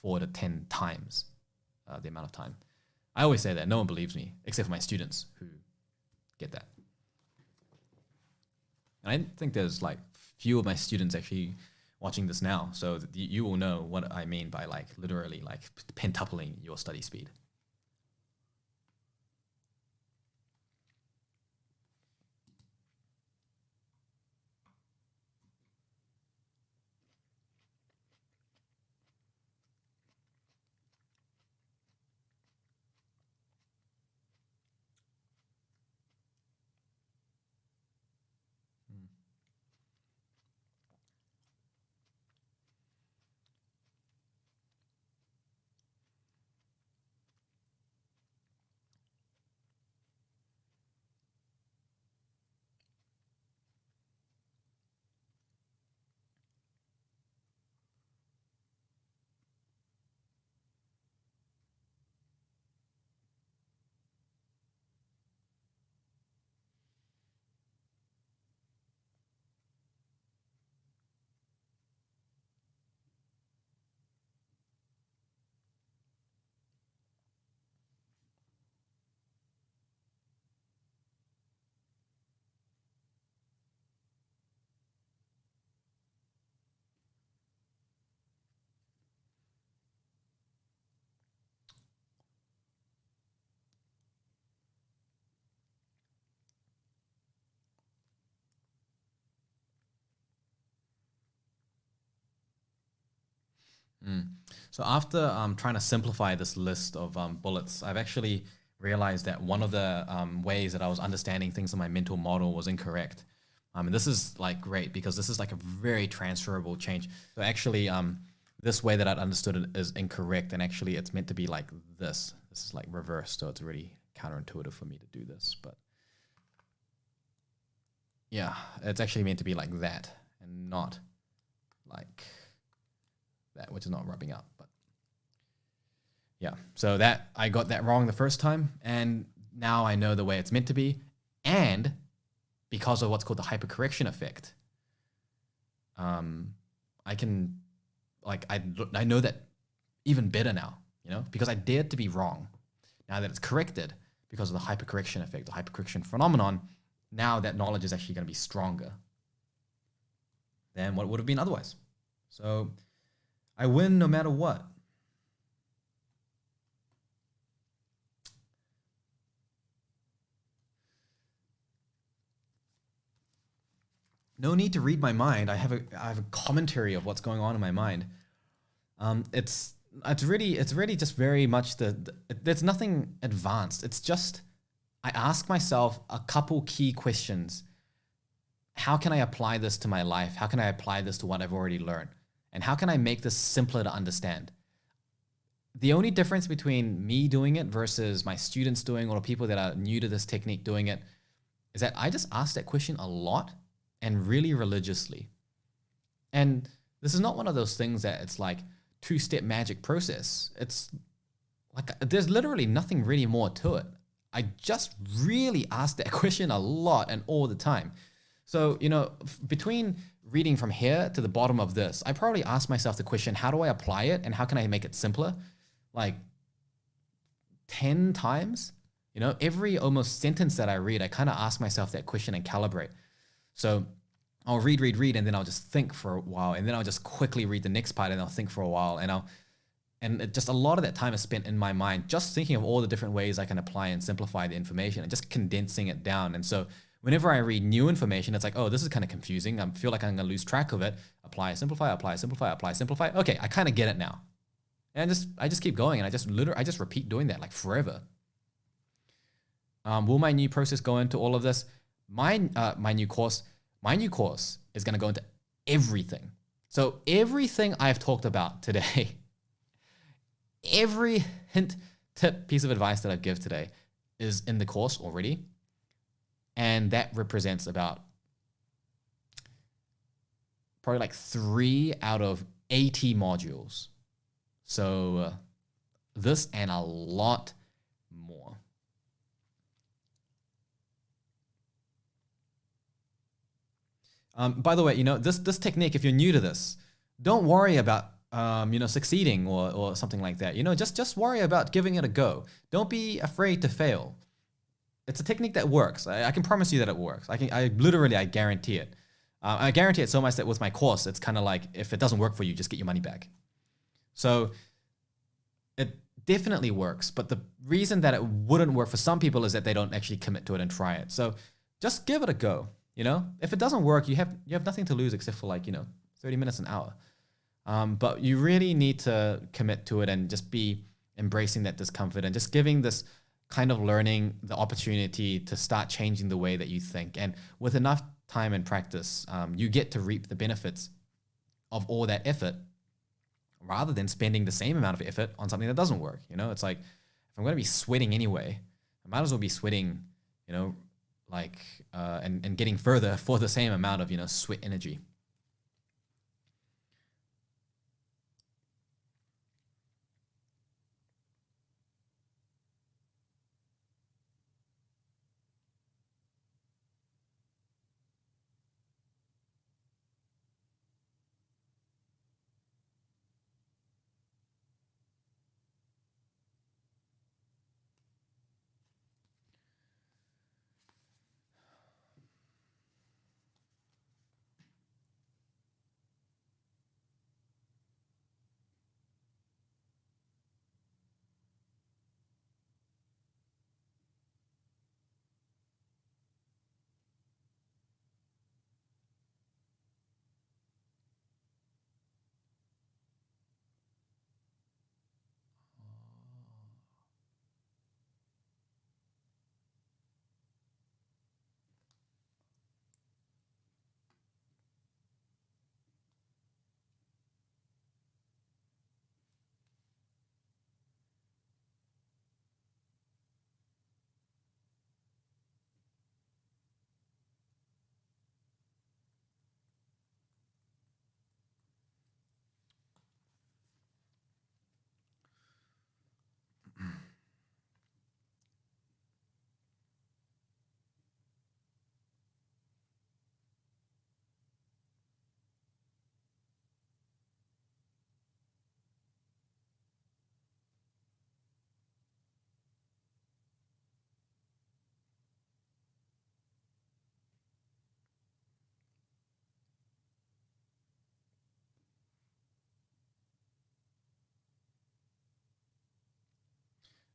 4 to 10 times the amount of time. I always say that. No one believes me, except for my students who get that. And I think there's like few of my students actually watching this now, so that you will know what I mean by like literally like pentupling your study speed. So after trying to simplify this list of bullets, I've actually realized that one of the ways that I was understanding things in my mental model was incorrect. And this is like great, because this is like a very transferable change. So actually, this way that I'd understood it is incorrect, and actually it's meant to be like this. This is like reversed, so it's really counterintuitive for me to do this. But yeah, it's actually meant to be like that, and not like that, which is not rubbing up. But yeah, so that I got that wrong the first time, and now I know the way it's meant to be. And because of what's called the hypercorrection effect, I can, like, I know that even better now, because I dared to be wrong. Now that it's corrected because of the hypercorrection effect, the hypercorrection phenomenon, now that knowledge is actually going to be stronger than what would have been otherwise. So I win no matter what. No need to read my mind. I have a commentary of what's going on in my mind. It's really just very much there's nothing advanced. It's just I ask myself a couple key questions. How can I apply this to my life? How can I apply this to what I've already learned? And how can I make this simpler to understand? The only difference between me doing it versus my students doing or people that are new to this technique doing it is that I just ask that question a lot and really religiously. And this is not one of those things that it's like two-step magic process. It's like there's literally nothing really more to it. I just really ask that question a lot and all the time. So, between reading from here to the bottom of this, I probably ask myself the question, how do I apply it and how can I make it simpler? Like 10 times, every almost sentence that I read, I kind of ask myself that question and calibrate. So I'll read, and then I'll just think for a while, and then I'll just quickly read the next part, and I'll think for a while, and just a lot of that time is spent in my mind, just thinking of all the different ways I can apply and simplify the information, and just condensing it down. And so whenever I read new information, it's like, oh, this is kind of confusing. I feel like I'm gonna lose track of it. Apply, simplify, apply, simplify, apply, simplify. Okay, I kind of get it now, and I just keep going, and I just repeat doing that like forever. Will my new process go into all of this? My new course is going to go into everything. So everything I've talked about today, every hint, tip, piece of advice that I've given today is in the course already. And that represents about probably like 3 out of 80 modules. So this and a lot more. By the way, this technique, if you're new to this, don't worry about succeeding or something like that. Just worry about giving it a go. Don't be afraid to fail. It's a technique that works. I can promise you that it works. I guarantee it. I guarantee it so much that with my course, it's kind of like, if it doesn't work for you, just get your money back. So it definitely works. But the reason that it wouldn't work for some people is that they don't actually commit to it and try it. So just give it a go. If it doesn't work, you have nothing to lose except for 30 minutes, an hour. But you really need to commit to it and just be embracing that discomfort and just giving this kind of learning the opportunity to start changing the way that you think. And with enough time and practice, you get to reap the benefits of all that effort rather than spending the same amount of effort on something that doesn't work. It's like, if I'm going to be sweating anyway, I might as well be sweating, and getting further for the same amount of, sweat energy.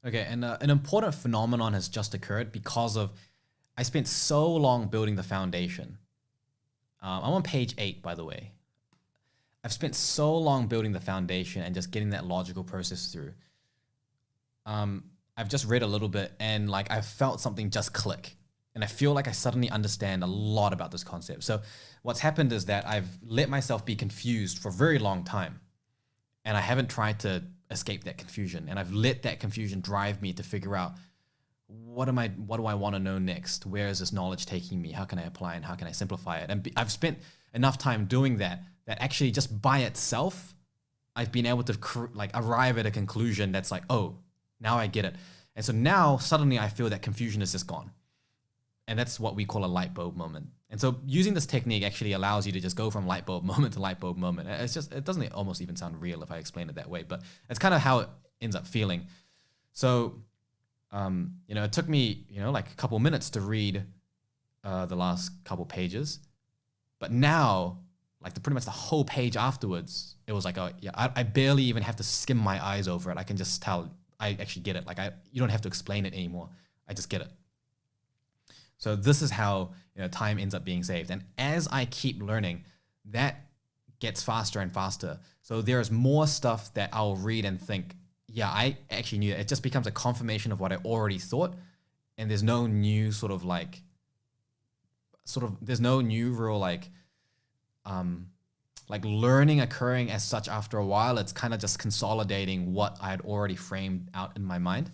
Okay, and an important phenomenon has just occurred because of I spent so long building the foundation. I'm on page 8, by the way. I've spent so long building the foundation and just getting that logical process through. I've just read a little bit and like I felt something just click. And I feel like I suddenly understand a lot about this concept. So what's happened is that I've let myself be confused for a very long time. And I haven't tried to escape that confusion. And I've let that confusion drive me to figure out what do I want to know next? Where is this knowledge taking me? How can I apply and how can I simplify it? And I've spent enough time doing that actually just by itself, I've been able to like arrive at a conclusion that's like, oh, now I get it. And so now suddenly I feel that confusion is just gone. And that's what we call a light bulb moment. And so using this technique actually allows you to just go from light bulb moment to light bulb moment. It doesn't almost even sound real if I explain it that way, but it's kind of how it ends up feeling. So, it took me, like a couple minutes to read the last couple pages, but now, like pretty much the whole page afterwards, it was like, oh yeah, I barely even have to skim my eyes over it. I can just tell I actually get it. Like you don't have to explain it anymore. I just get it. So this is how time ends up being saved. And as I keep learning, that gets faster and faster. So there's more stuff that I'll read and think, yeah, I actually knew it. It just becomes a confirmation of what I already thought. And there's no new there's no new real like learning occurring as such after a while. It's kind of just consolidating what I had already framed out in my mind.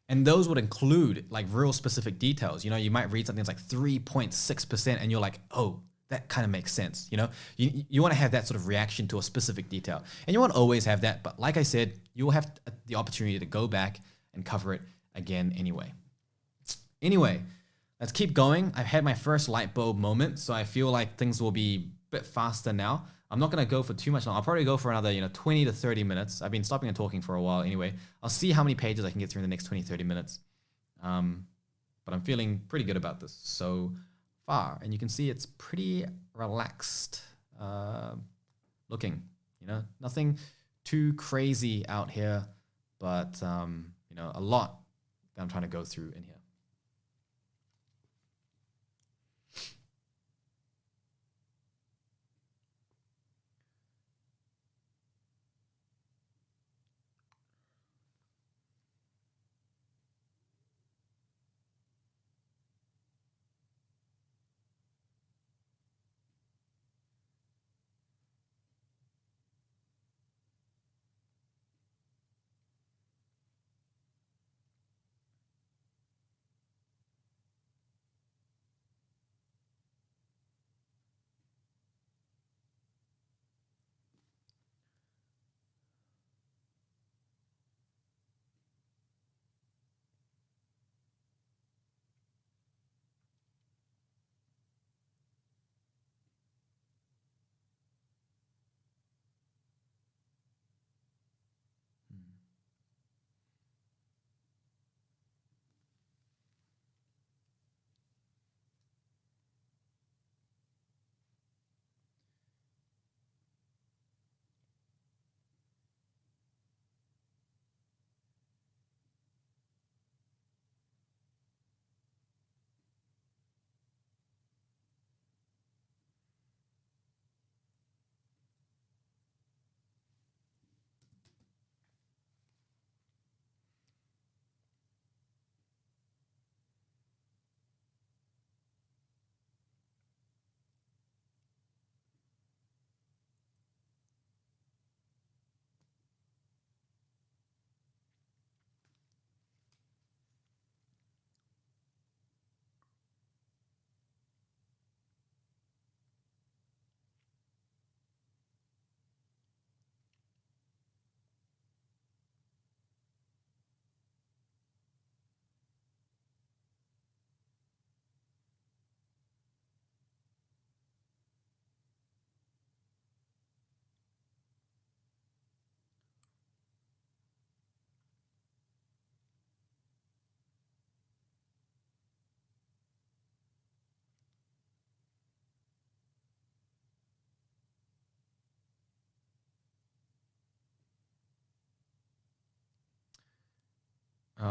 And those would include like real specific details. You might read something that's like 3.6% and you're like, oh, that kind of makes sense. You want to have that sort of reaction to a specific detail. And you won't always have that. But like I said, you will have the opportunity to go back and cover it again anyway. Anyway, let's keep going. I've had my first light bulb moment, so I feel like things will be a bit faster now. I'm not going to go for too much long. I'll probably go for another 20 to 30 minutes. I've been stopping and talking for a while anyway. I'll see how many pages I can get through in the next 20, 30 minutes. But I'm feeling pretty good about this so far. And you can see it's pretty relaxed looking. Nothing too crazy out here, but a lot that I'm trying to go through in here.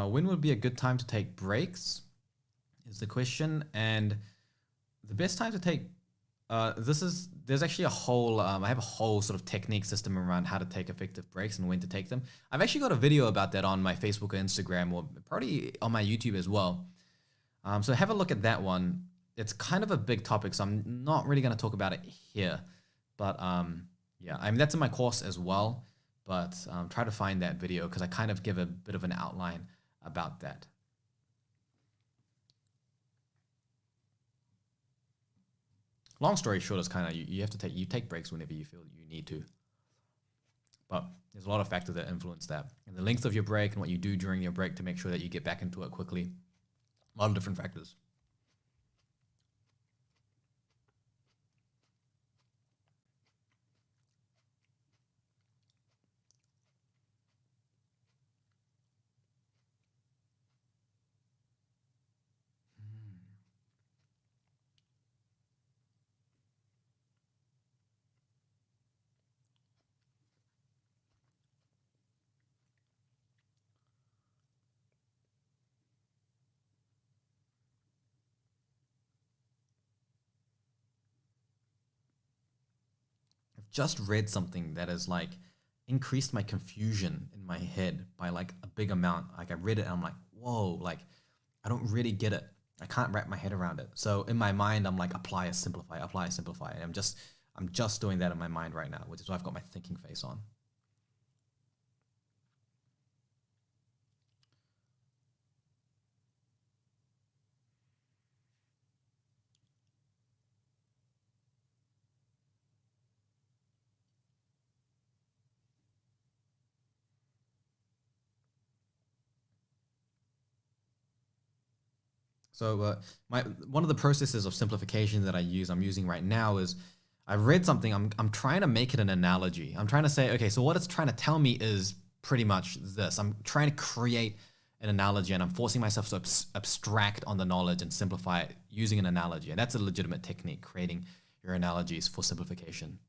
When would be a good time to take breaks is the question. And the best time to take there's actually a whole I have a whole sort of technique system around how to take effective breaks and when to take them. I've actually got a video about that on my Facebook or Instagram, or probably on my YouTube as well. So have a look at that one. It's kind of a big topic, so I'm not really going to talk about it here. But yeah, I mean, that's in my course as well. But try to find that video because I kind of give a bit of an outline about that. Long story short is kind of you have to take breaks whenever you feel you need to. But there's a lot of factors that influence that. And the length of your break and what you do during your break to make sure that you get back into it quickly. A lot of different factors. I've just read something that has like increased my confusion in my head by like a big amount. Like I read it and I'm like, whoa, like I don't really get it. I can't wrap my head around it. So in my mind, I'm like, apply a simplify, apply a simplify. And I'm just doing that in my mind right now, which is why I've got my thinking face on. So one of the processes of simplification that I'm using right now is I've read something. I'm trying to make it an analogy. I'm trying to say, okay, so what it's trying to tell me is pretty much this. I'm trying to create an analogy, and I'm forcing myself to abstract on the knowledge and simplify it using an analogy. And that's a legitimate technique, creating your analogies for simplification.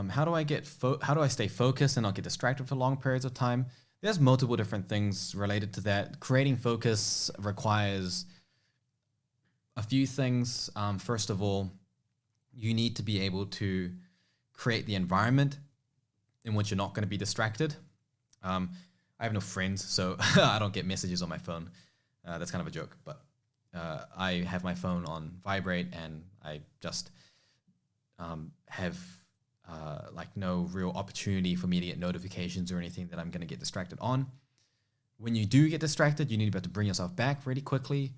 How do I how do I stay focused and not get distracted for long periods of time? There's multiple different things related to that. Creating focus requires a few things. First of all, you need to be able to create the environment in which you're not going to be distracted. I have no friends, so I don't get messages on my phone. That's kind of a joke, but I have my phone on vibrate, and I just have like no real opportunity for me to get notifications or anything that I'm going to get distracted on. When you do get distracted, you need to be able to bring yourself back really quickly.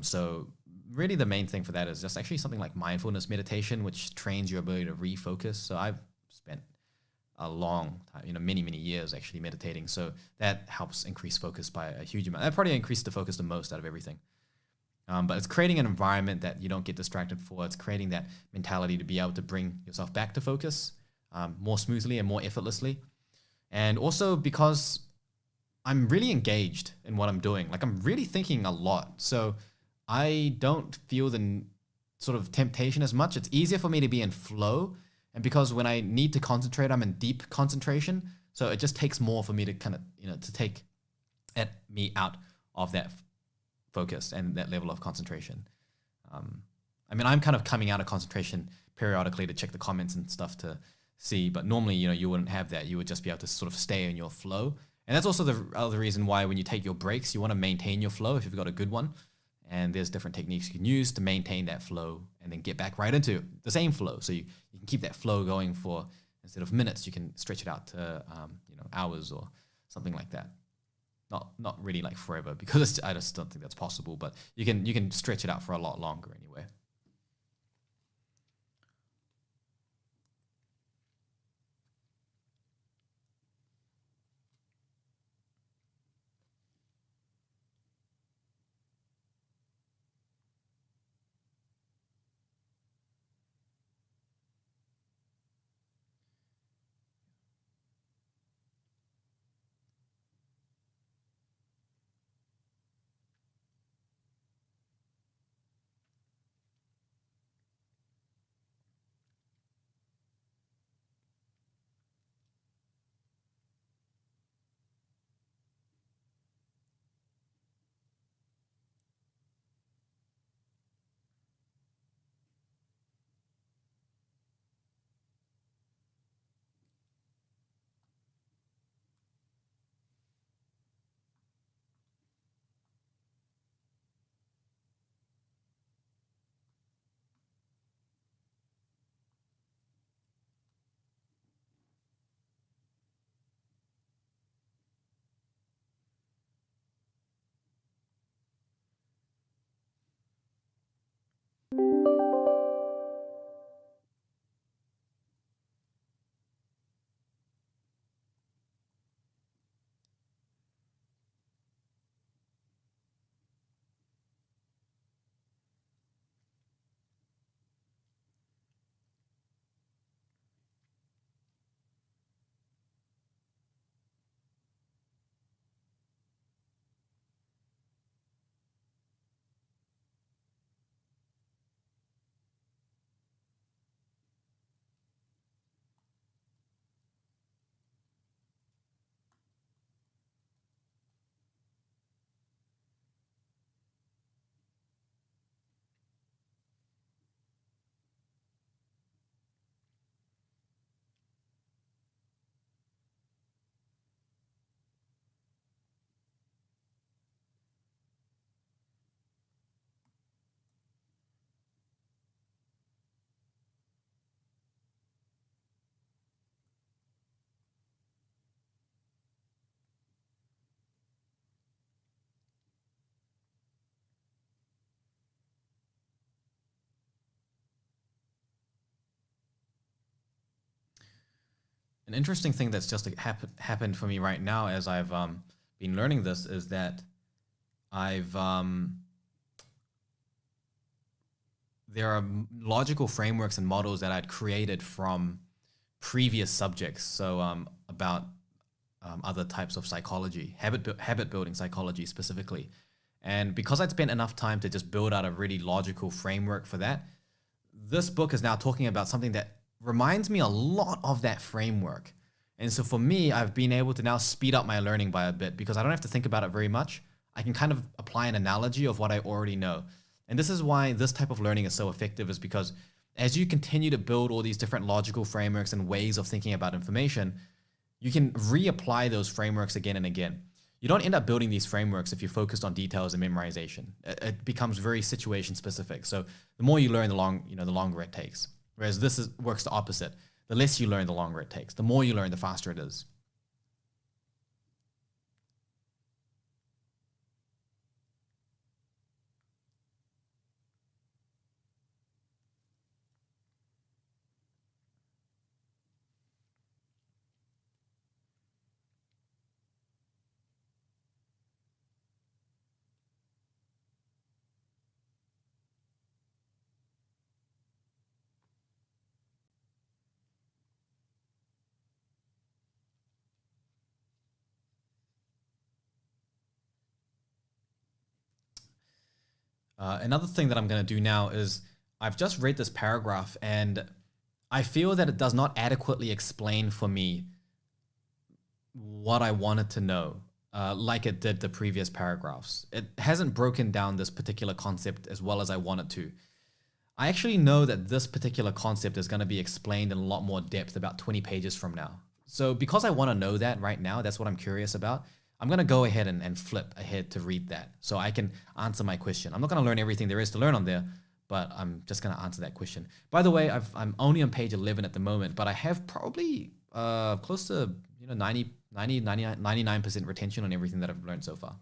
So really the main thing for that is just actually something like mindfulness meditation, which trains your ability to refocus. So I've spent a long time, many, many years actually meditating. So that helps increase focus by a huge amount. That probably increased the focus the most out of everything. But it's creating an environment that you don't get distracted for. It's creating that mentality to be able to bring yourself back to focus more smoothly and more effortlessly. And also because I'm really engaged in what I'm doing. Like I'm really thinking a lot. So I don't feel the sort of temptation as much. It's easier for me to be in flow. And because when I need to concentrate, I'm in deep concentration. So it just takes more for me to kind of, to take me out of that focus and that level of concentration. I mean, I'm kind of coming out of concentration periodically to check the comments and stuff to see, but normally, you wouldn't have that. You would just be able to sort of stay in your flow. And that's also the other reason why when you take your breaks, you want to maintain your flow if you've got a good one. And there's different techniques you can use to maintain that flow and then get back right into the same flow. So you can keep that flow going for, instead of minutes, you can stretch it out to hours or something like that. Not really like forever, because I just don't think that's possible, but you can stretch it out for a lot longer anyway. An interesting thing that's just happened for me right now as I've been learning this is that I've there are logical frameworks and models that I'd created from previous subjects. So about other types of psychology, habit building psychology specifically. And because I'd spent enough time to just build out a really logical framework for that, this book is now talking about something that reminds me a lot of that framework. And so for me, I've been able to now speed up my learning by a bit because I don't have to think about it very much. I can kind of apply an analogy of what I already know. And this is why this type of learning is so effective, is because as you continue to build all these different logical frameworks and ways of thinking about information, you can reapply those frameworks again and again. You don't end up building these frameworks if you're focused on details and memorization. It becomes very situation specific. So the more you learn, the longer it takes. Whereas works the opposite. The less you learn, the longer it takes. The more you learn, the faster it is. Another thing that I'm going to do now is I've just read this paragraph and I feel that it does not adequately explain for me what I wanted to know, like it did the previous paragraphs. It hasn't broken down this particular concept as well as I wanted to. I actually know that this particular concept is going to be explained in a lot more depth about 20 pages from now. So because I want to know that right now, that's what I'm curious about. I'm going to go ahead and flip ahead to read that so I can answer my question. I'm not going to learn everything there is to learn on there, but I'm just going to answer that question. By the way, I'm only on page 11 at the moment, but I have probably close to 99% retention on everything that I've learned so far.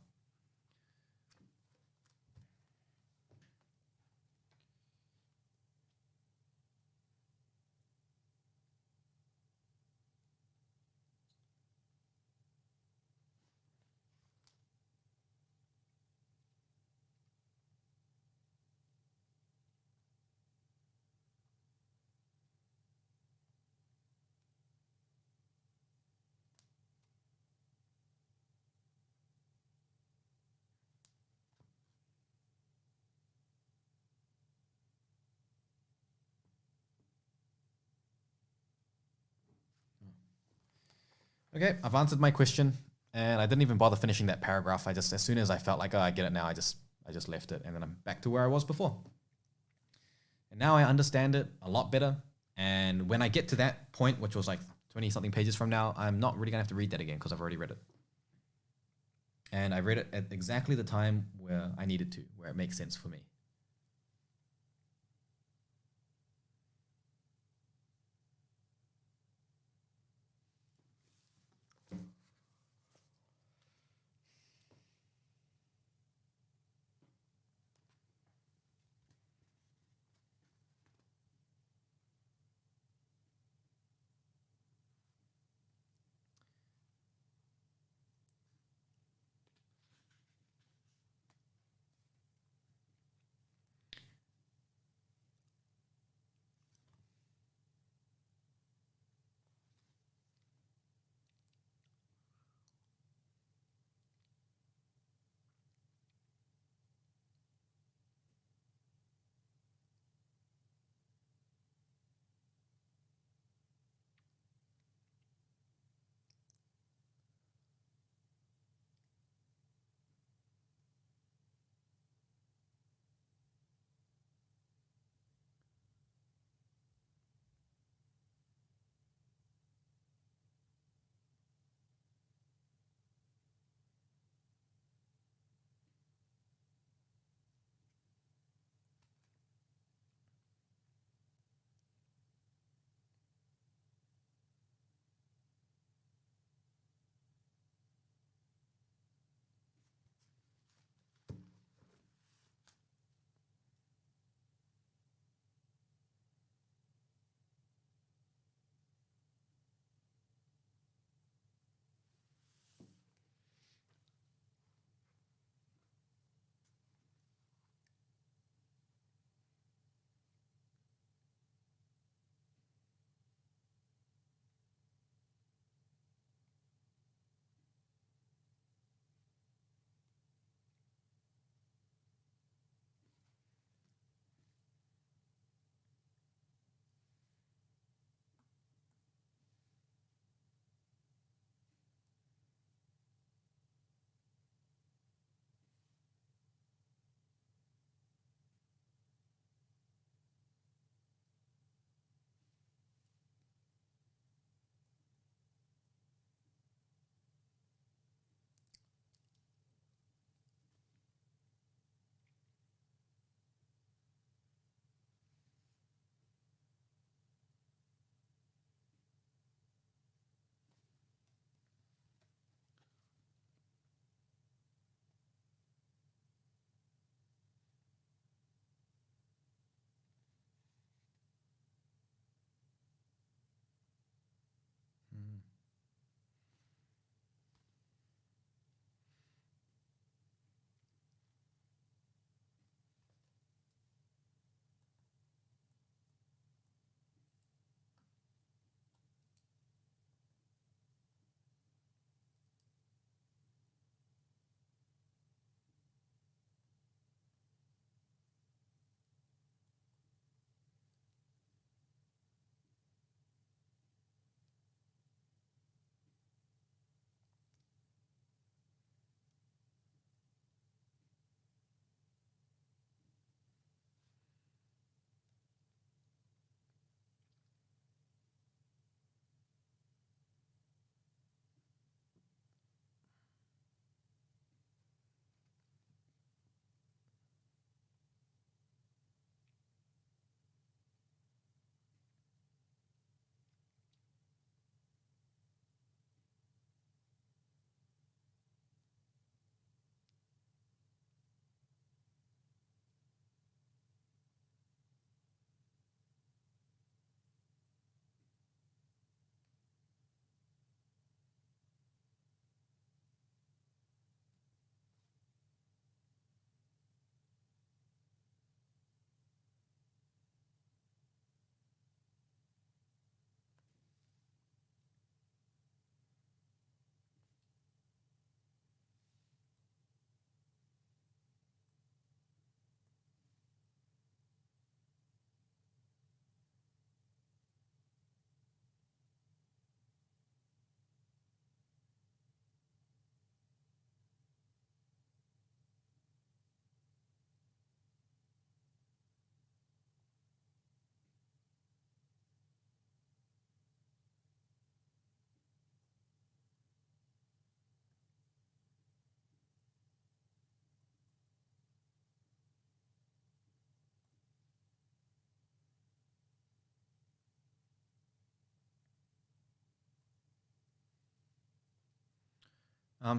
Okay, I've answered my question, and I didn't even bother finishing that paragraph. As soon as I felt like, oh, I get it now, I just left it, and then I'm back to where I was before. And now I understand it a lot better. And when I get to that point, which was like 20 something pages from now, I'm not really gonna have to read that again because I've already read it. And I read it at exactly the time where I needed to, where it makes sense for me.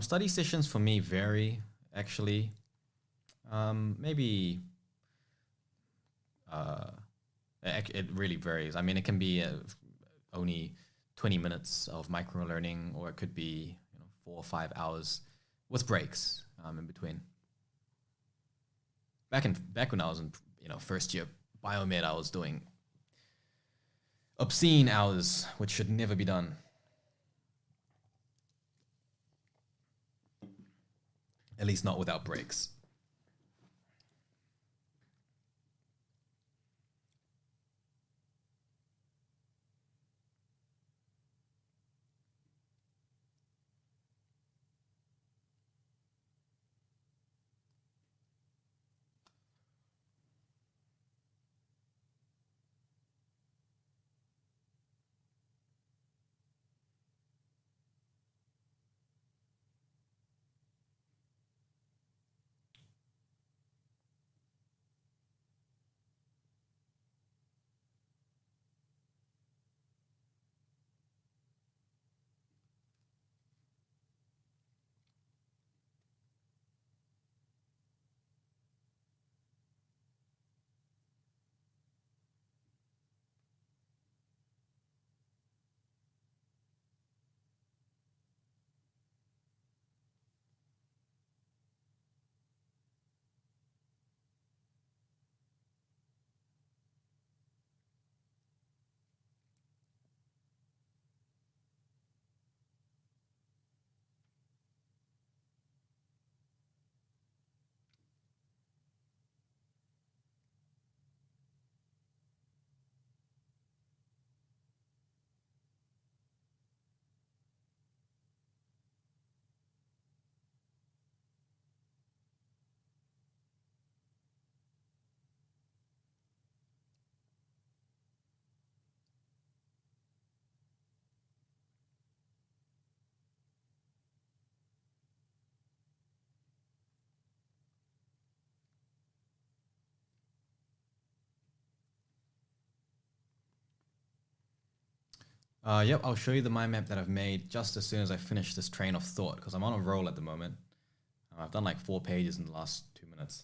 Study sessions for me vary, actually. Maybe uh, it really varies. I mean, it can be only 20 minutes of micro learning, or it could be 4 or 5 hours with breaks in between. Back when I was in first year biomed, I was doing obscene hours, which should never be done. At least not without breaks. Yep, I'll show you the mind map that I've made just as soon as I finish this train of thought, because I'm on a roll at the moment. I've done like 4 pages in the last 2 minutes.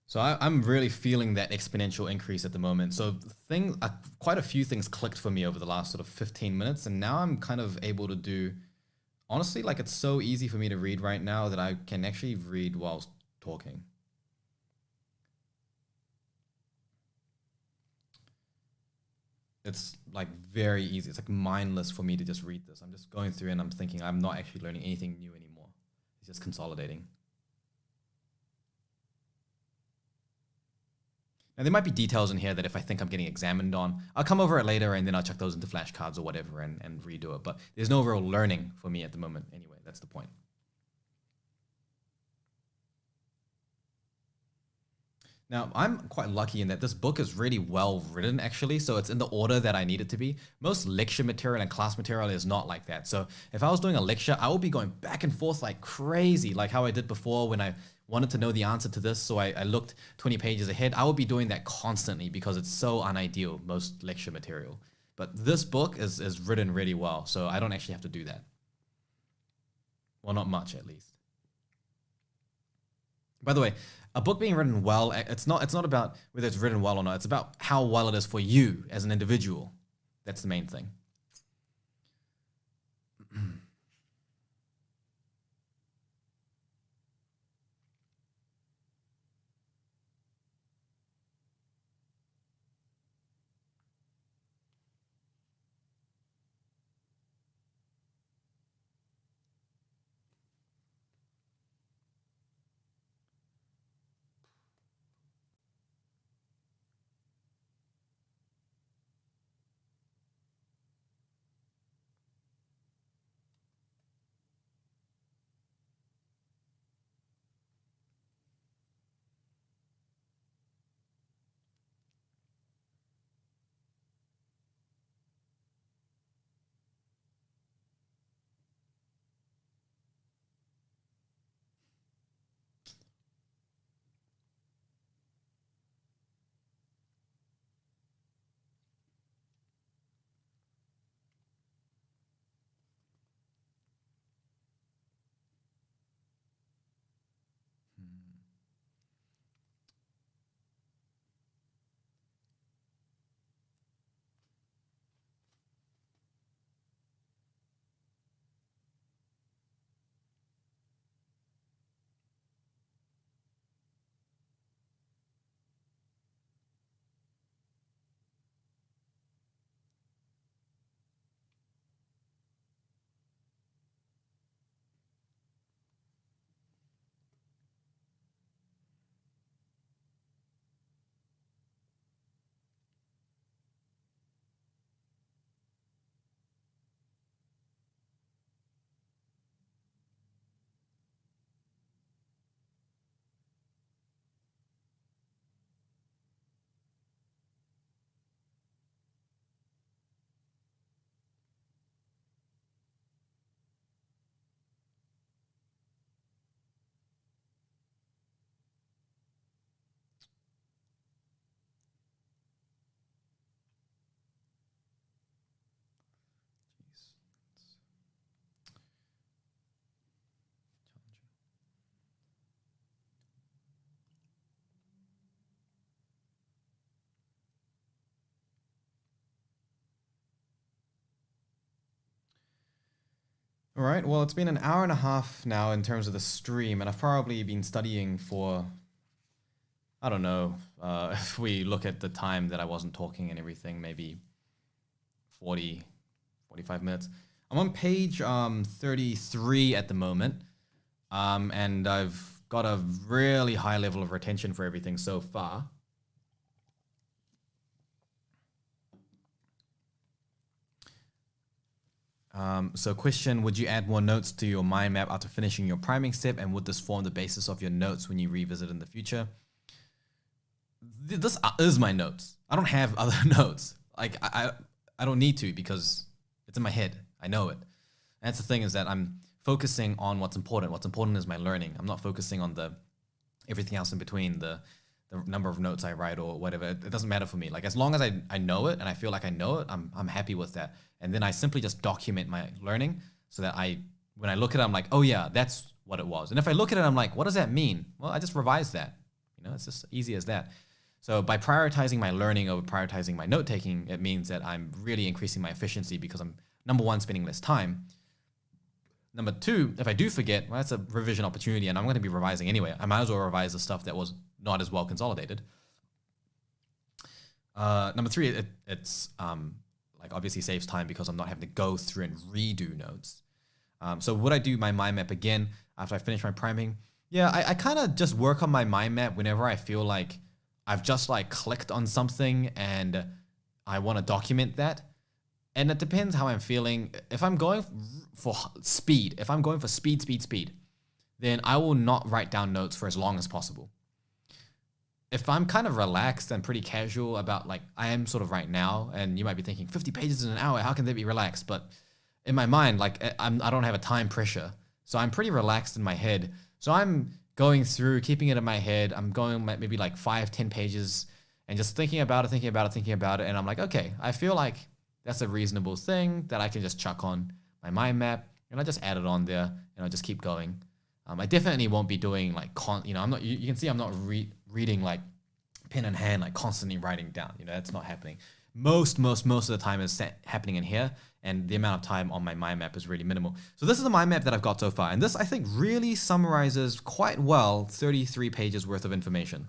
So I'm really feeling that exponential increase at the moment. So quite a few things clicked for me over the last sort of 15 minutes, and now I'm kind of able to do, honestly, like it's so easy for me to read right now that I can actually read whilst talking. It's like very easy. It's like mindless for me to just read this. I'm just going through and I'm thinking I'm not actually learning anything new anymore. It's just consolidating. Now, there might be details in here that if I think I'm getting examined on, I'll come over it later and then I'll chuck those into flashcards or whatever and redo it. But there's no real learning for me at the moment anyway. That's the point. Now, I'm quite lucky in that this book is really well written, actually. So it's in the order that I need it to be. Most lecture material and class material is not like that. So if I was doing a lecture, I would be going back and forth like crazy, like how I did before when I wanted to know the answer to this. So I looked 20 pages ahead. I would be doing that constantly because it's so unideal, most lecture material. But this book is written really well. So I don't actually have to do that. Well, not much at least. By the way, a book being written well, it's not about whether it's written well or not. It's about how well it is for you as an individual. That's the main thing. All right, well, it's been an hour and a half now in terms of the stream, and I've probably been studying for, I don't know, if we look at the time that I wasn't talking and everything, maybe 40, 45 minutes. I'm on page 33 at the moment, and I've got a really high level of retention for everything so far. So question, would you add more notes to your mind map after finishing your priming step, and would this form the basis of your notes when you revisit in the future? This is my notes. I don't have other notes. Like I don't need to because it's in my head. I know it. And that's the thing, is that I'm focusing on what's important. What's important is my learning. I'm not focusing on everything else in between, the number of notes I write or whatever. It doesn't matter for me. Like as long as I know it and I feel like I know it, I'm happy with that. And then I simply just document my learning so that when I look at it, I'm like, oh yeah, that's what it was. And if I look at it, I'm like, what does that mean? Well, I just revised that. It's just easy as that. So by prioritizing my learning over prioritizing my note taking, it means that I'm really increasing my efficiency because I'm, number one, spending less time. Number two, if I do forget, well, that's a revision opportunity and I'm going to be revising anyway. I might as well revise the stuff that was not as well consolidated. Number three, it's like obviously saves time because I'm not having to go through and redo notes. So would I do my mind map again after I finish my priming? Yeah, I kind of just work on my mind map whenever I feel like I've just like clicked on something and I want to document that. And it depends how I'm feeling. If I'm going for speed, then I will not write down notes for as long as possible. If I'm kind of relaxed and pretty casual about, like I am sort of right now, and you might be thinking 50 pages in an hour, how can they be relaxed? But in my mind, like I don't have a time pressure. So I'm pretty relaxed in my head. So I'm going through, keeping it in my head. I'm going maybe like 5-10 pages and just thinking about it. And I'm like, okay, I feel like that's a reasonable thing that I can just chuck on my mind map, and I just add it on there and I just keep going. I definitely won't be doing like, I'm not, you can see I'm not reading like pen in hand, like constantly writing down, that's not happening. Most of the time is happening in here, and the amount of time on my mind map is really minimal. So this is the mind map that I've got so far, and this I think really summarizes quite well 33 pages worth of information.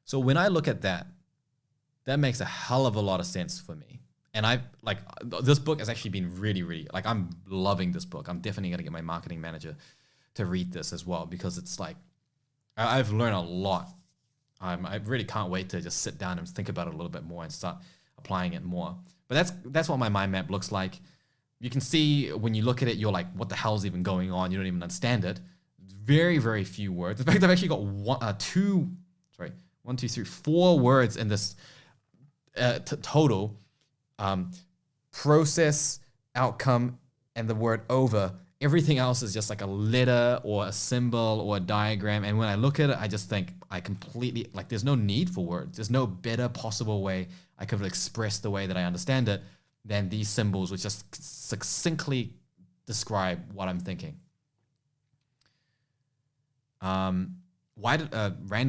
So when I look at that makes a hell of a lot of sense for me. And this book has actually been really, like, I'm loving this book. I'm definitely going to get my marketing manager to read this as well, because it's like, I've learned a lot. I really can't wait to just sit down and think about it a little bit more and start applying it more. But that's what my mind map looks like. You can see when you look at it, you're like, what the hell's even going on? You don't even understand it. Very, very few words. In fact, I've actually got 4 words in this total. Process, outcome, and the word over. Everything else is just like a letter or a symbol or a diagram. And when I look at it, I just think I completely, like, there's no need for words. There's no better possible way I could express the way that I understand it than these symbols, which just succinctly describe what I'm thinking. Random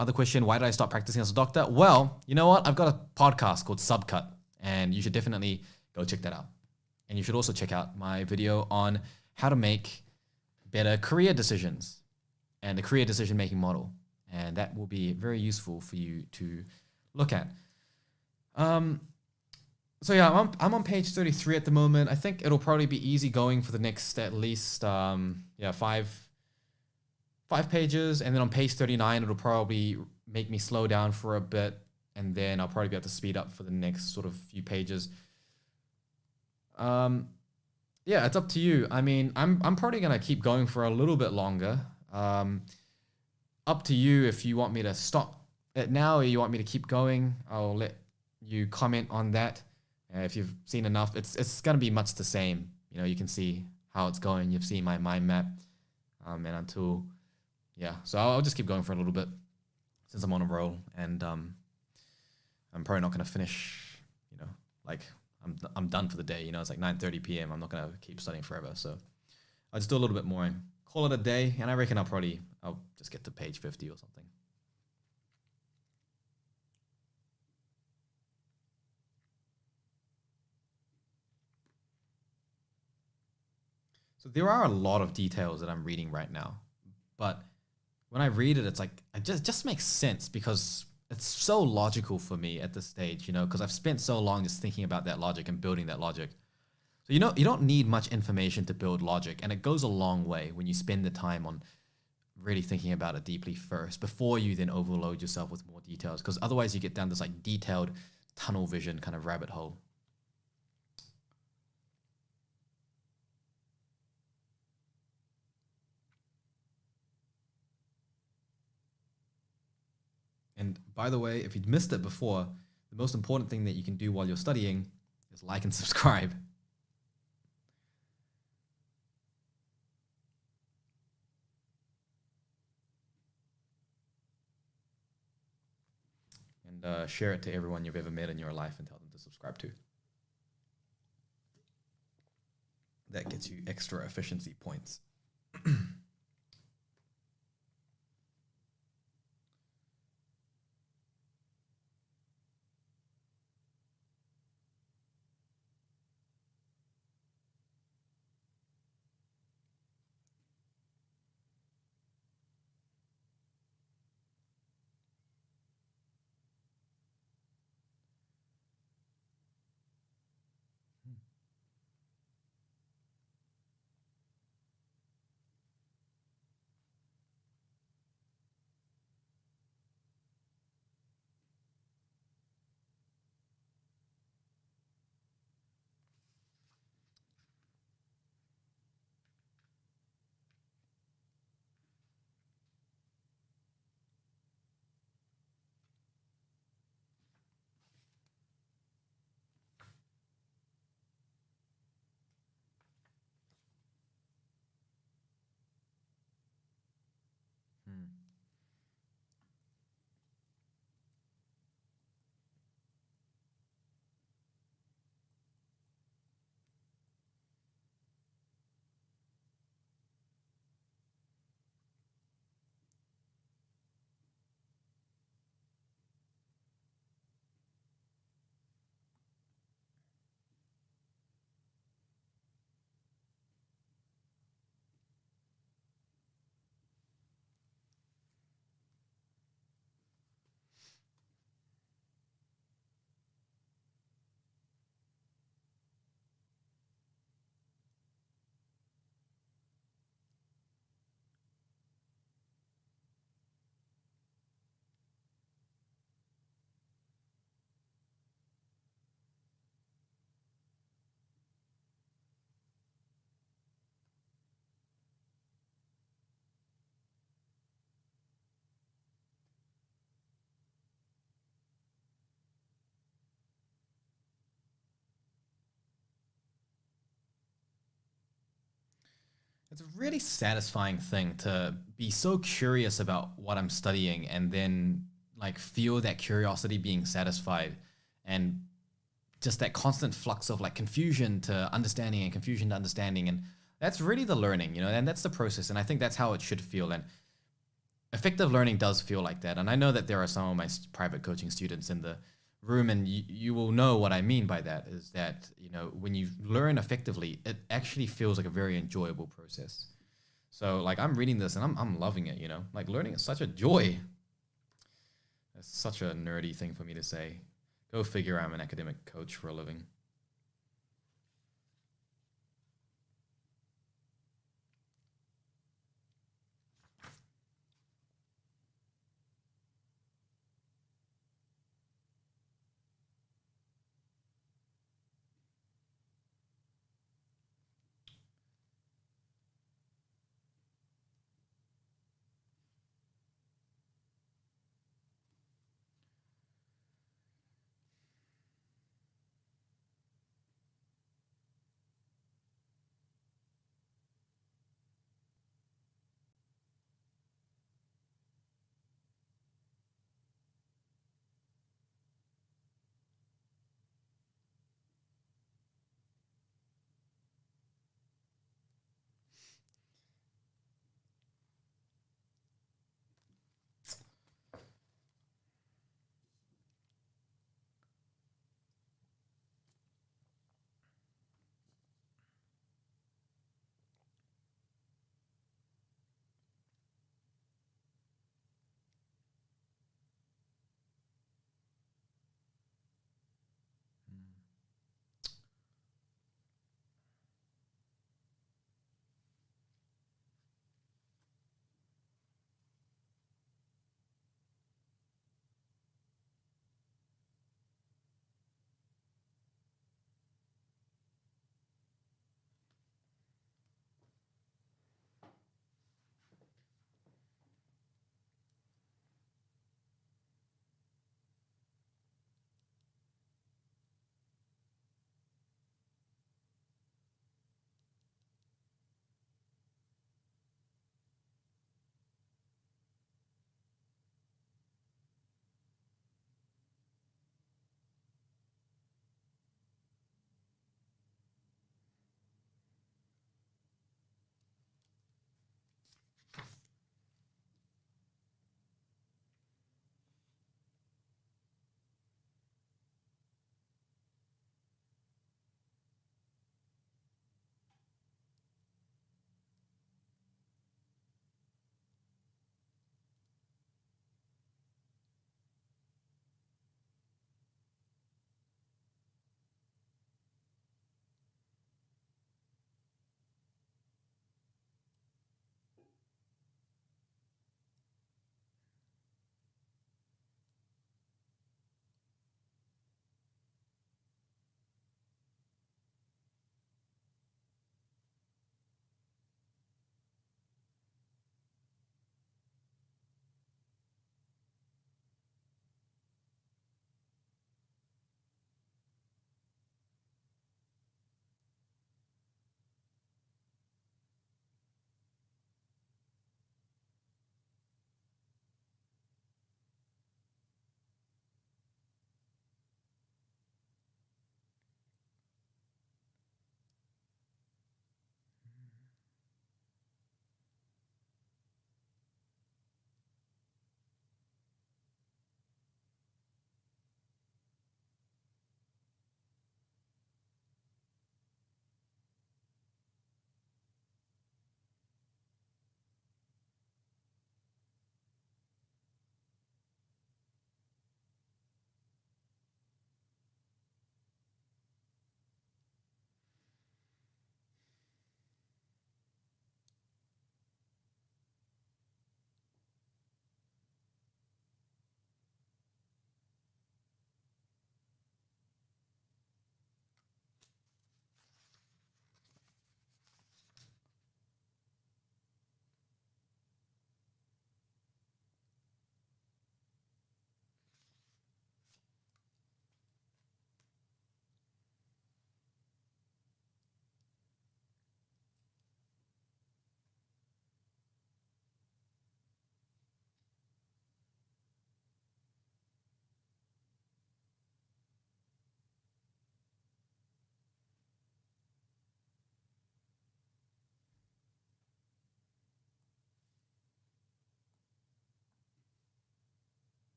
other question, why did I stop practicing as a doctor? Well, you know what? I've got a podcast called Subcut, and you should definitely go check that out. And you should also check out my video on how to make better career decisions and the career decision-making model. And that will be very useful for you to look at. So yeah, I'm on page 33 at the moment. I think it'll probably be easy going for the next at least 5 pages. And then on page 39, it'll probably make me slow down for a bit. And then I'll probably be able to speed up for the next sort of few pages. Yeah, it's up to you. I mean, I'm probably gonna keep going for a little bit longer. Up to you if you want me to stop it now or you want me to keep going. I'll let you comment on that. If you've seen enough, it's gonna be much the same. You can see how it's going. You've seen my mind map, and until so I'll just keep going for a little bit since I'm on a roll, and I'm probably not gonna finish. Like. I'm done for the day. It's like 9:30 p.m. I'm not gonna keep studying forever, so I'll just do a little bit more and call it a day. And I reckon I'll just get to page 50 or something. So there are a lot of details that I'm reading right now, but when I read it, it's like it just makes sense because it's so logical for me at this stage, because I've spent so long just thinking about that logic and building that logic. So you don't need much information to build logic, and it goes a long way when you spend the time on really thinking about it deeply first before you then overload yourself with more details, because otherwise you get down this like detailed tunnel vision kind of rabbit hole. And by the way, if you'd missed it before, the most important thing that you can do while you're studying is like and subscribe. And share it to everyone you've ever met in your life and tell them to subscribe too. That gets you extra efficiency points. Hmm. It's a really satisfying thing to be so curious about what I'm studying and then like feel that curiosity being satisfied and just that constant flux of like confusion to understanding and confusion to understanding. And that's really the learning, and that's the process. And I think that's how it should feel. And effective learning does feel like that. And I know that there are some of my private coaching students in the room, and you will know what I mean by that is that, when you learn effectively, it actually feels like a very enjoyable process. So like I'm reading this and I'm loving it, like learning is such a joy. It's such a nerdy thing for me to say. Go figure, I'm an academic coach for a living.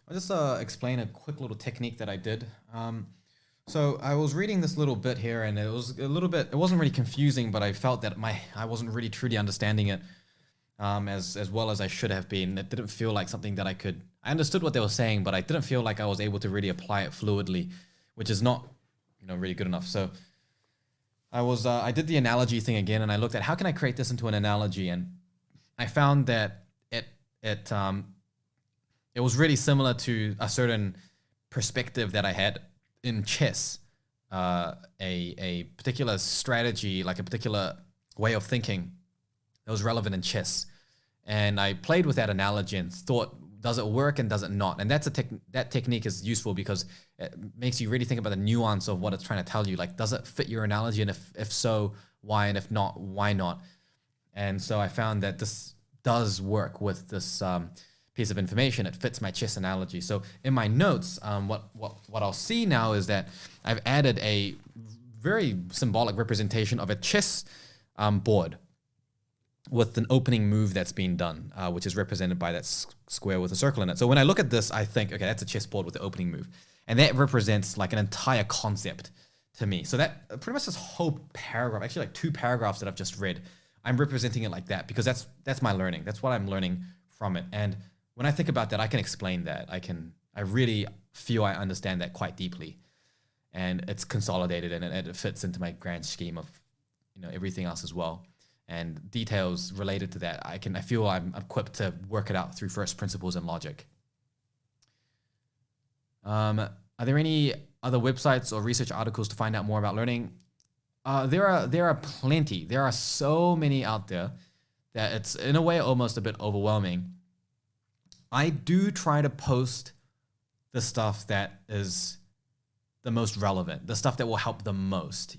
I'll just explain a quick little technique that I did. So I was reading this little bit here, and it was a little bit. It wasn't really confusing, but I felt that I wasn't really truly understanding it as well as I should have been. It didn't feel like something that I could. I understood what they were saying, but I didn't feel like I was able to really apply it fluidly, which is not, really good enough. So I did the analogy thing again, and I looked at how can I create this into an analogy, and I found that it was really similar to a certain perspective that I had in chess, a particular strategy, like a particular way of thinking that was relevant in chess. And I played with that analogy and thought, does it work and does it not? And that technique is useful because it makes you really think about the nuance of what it's trying to tell you. Like, does it fit your analogy? And if so, why? And if not, why not? And so I found that this does work with this piece of information. It fits my chess analogy. So in my notes, what I'll see now is that I've added a very symbolic representation of a chess board with an opening move that's been done, which is represented by that square with a circle in it. So when I look at this, I think, okay, that's a chessboard with the opening move. And that represents like an entire concept to me. So that pretty much this whole paragraph, actually like 2 paragraphs that I've just read, I'm representing it like that because that's my learning. That's what I'm learning from it. And when I think about that, I can explain that. I really feel I understand that quite deeply. And it's consolidated and it fits into my grand scheme of, everything else as well. And details related to that, I feel I'm equipped to work it out through first principles and logic. Are there any other websites or research articles to find out more about learning? There are plenty. There are so many out there that it's in a way almost a bit overwhelming. I do try to post the stuff that is the most relevant, the stuff that will help the most.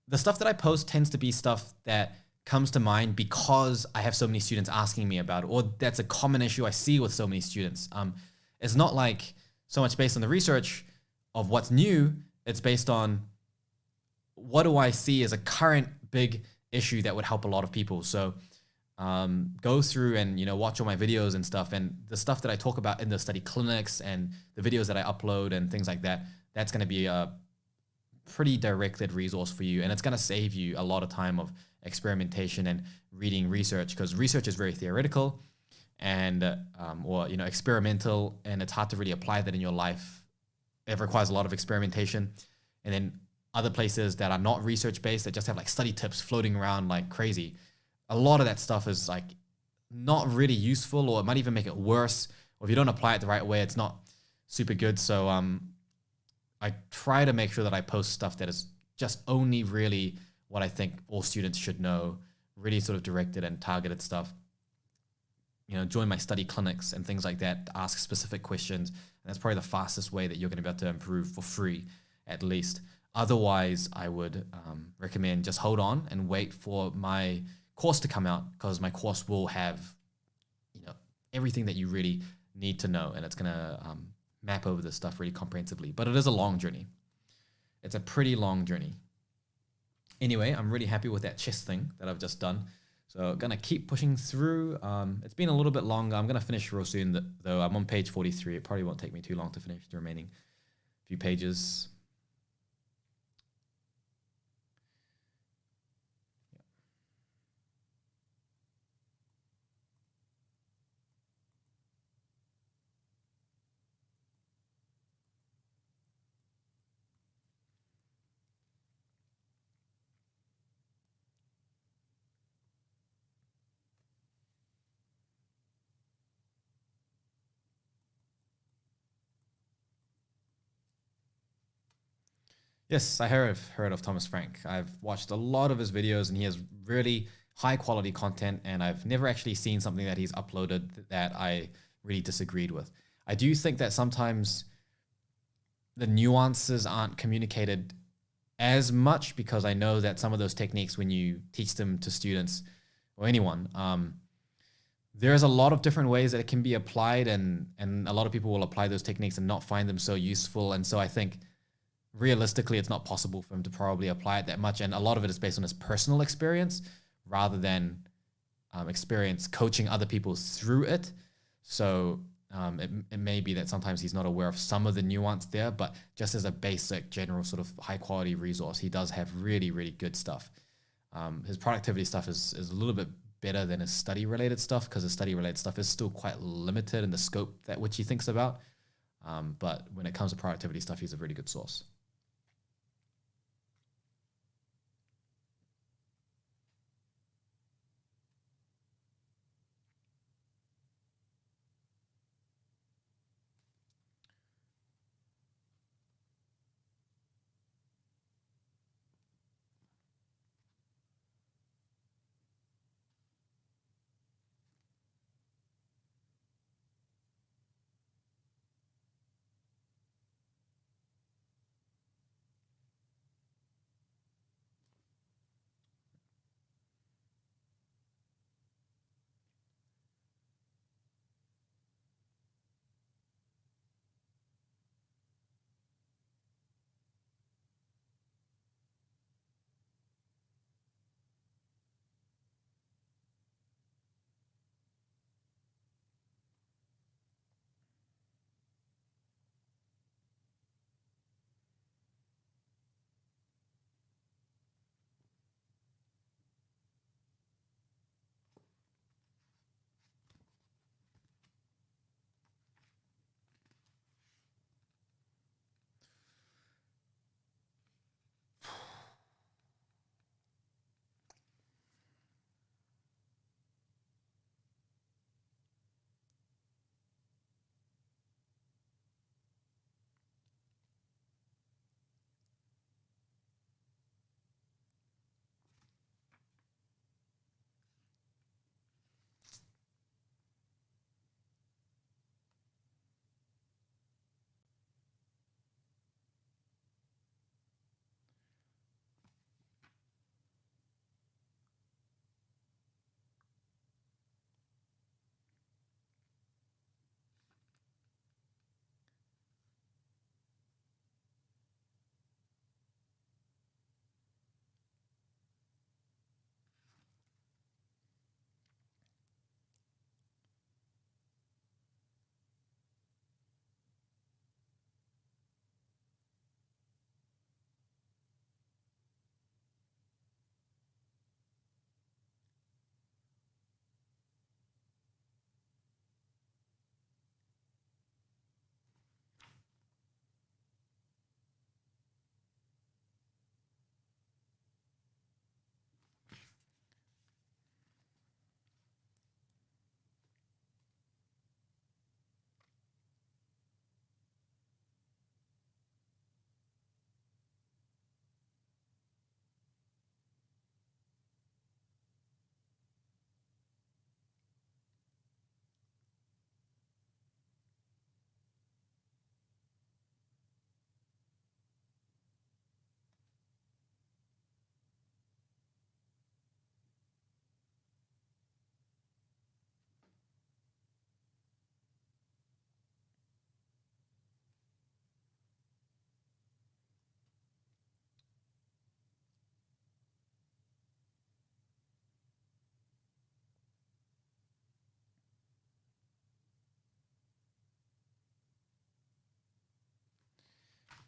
The stuff that I post tends to be stuff that comes to mind because I have so many students asking me about it, or that's a common issue I see with so many students. It's not like so much based on the research of what's new. It's based on what do I see as a current big issue that would help a lot of people. So go through and watch all my videos and stuff, and the stuff that I talk about in the study clinics and the videos that I upload and things like that. That's going to be a pretty directed resource for you, and it's going to save you a lot of time of experimentation and reading research, because research is very theoretical and or experimental, and it's hard to really apply that in your life. It requires a lot of experimentation. And then other places that are not research based, that just have like study tips floating around like crazy, a lot of that stuff is like not really useful, or it might even make it worse, or if you don't apply it the right way, it's not super good. So I try to make sure that I post stuff that is just only really what I think all students should know, really sort of directed and targeted stuff. Join my study clinics and things like that to ask specific questions. And that's probably the fastest way that you're going to be able to improve for free, at least. Otherwise, I would recommend just hold on and wait for my course to come out, because my course will have, everything that you really need to know, and it's going to map over this stuff really comprehensively. But it is a long journey. It's a pretty long journey. Anyway, I'm really happy with that chess thing that I've just done. So gonna keep pushing through. It's been a little bit longer. I'm gonna finish real soon though. I'm on page 43. It probably won't take me too long to finish the remaining few pages. Yes, I heard of Thomas Frank. I've watched a lot of his videos, and he has really high quality content, and I've never actually seen something that he's uploaded that I really disagreed with. I do think that sometimes the nuances aren't communicated as much, because I know that some of those techniques, when you teach them to students or anyone, there's a lot of different ways that it can be applied, and a lot of people will apply those techniques and not find them so useful. And so I think realistically, it's not possible for him to probably apply it that much. And a lot of it is based on his personal experience rather than experience coaching other people through it. So It may be that sometimes he's not aware of some of the nuance there, but just as a basic general sort of high quality resource, he does have really, really good stuff. His productivity stuff is a little bit better than his study related stuff, because his study related stuff is still quite limited in the scope that which he thinks about. But when it comes to productivity stuff, he's a really good source.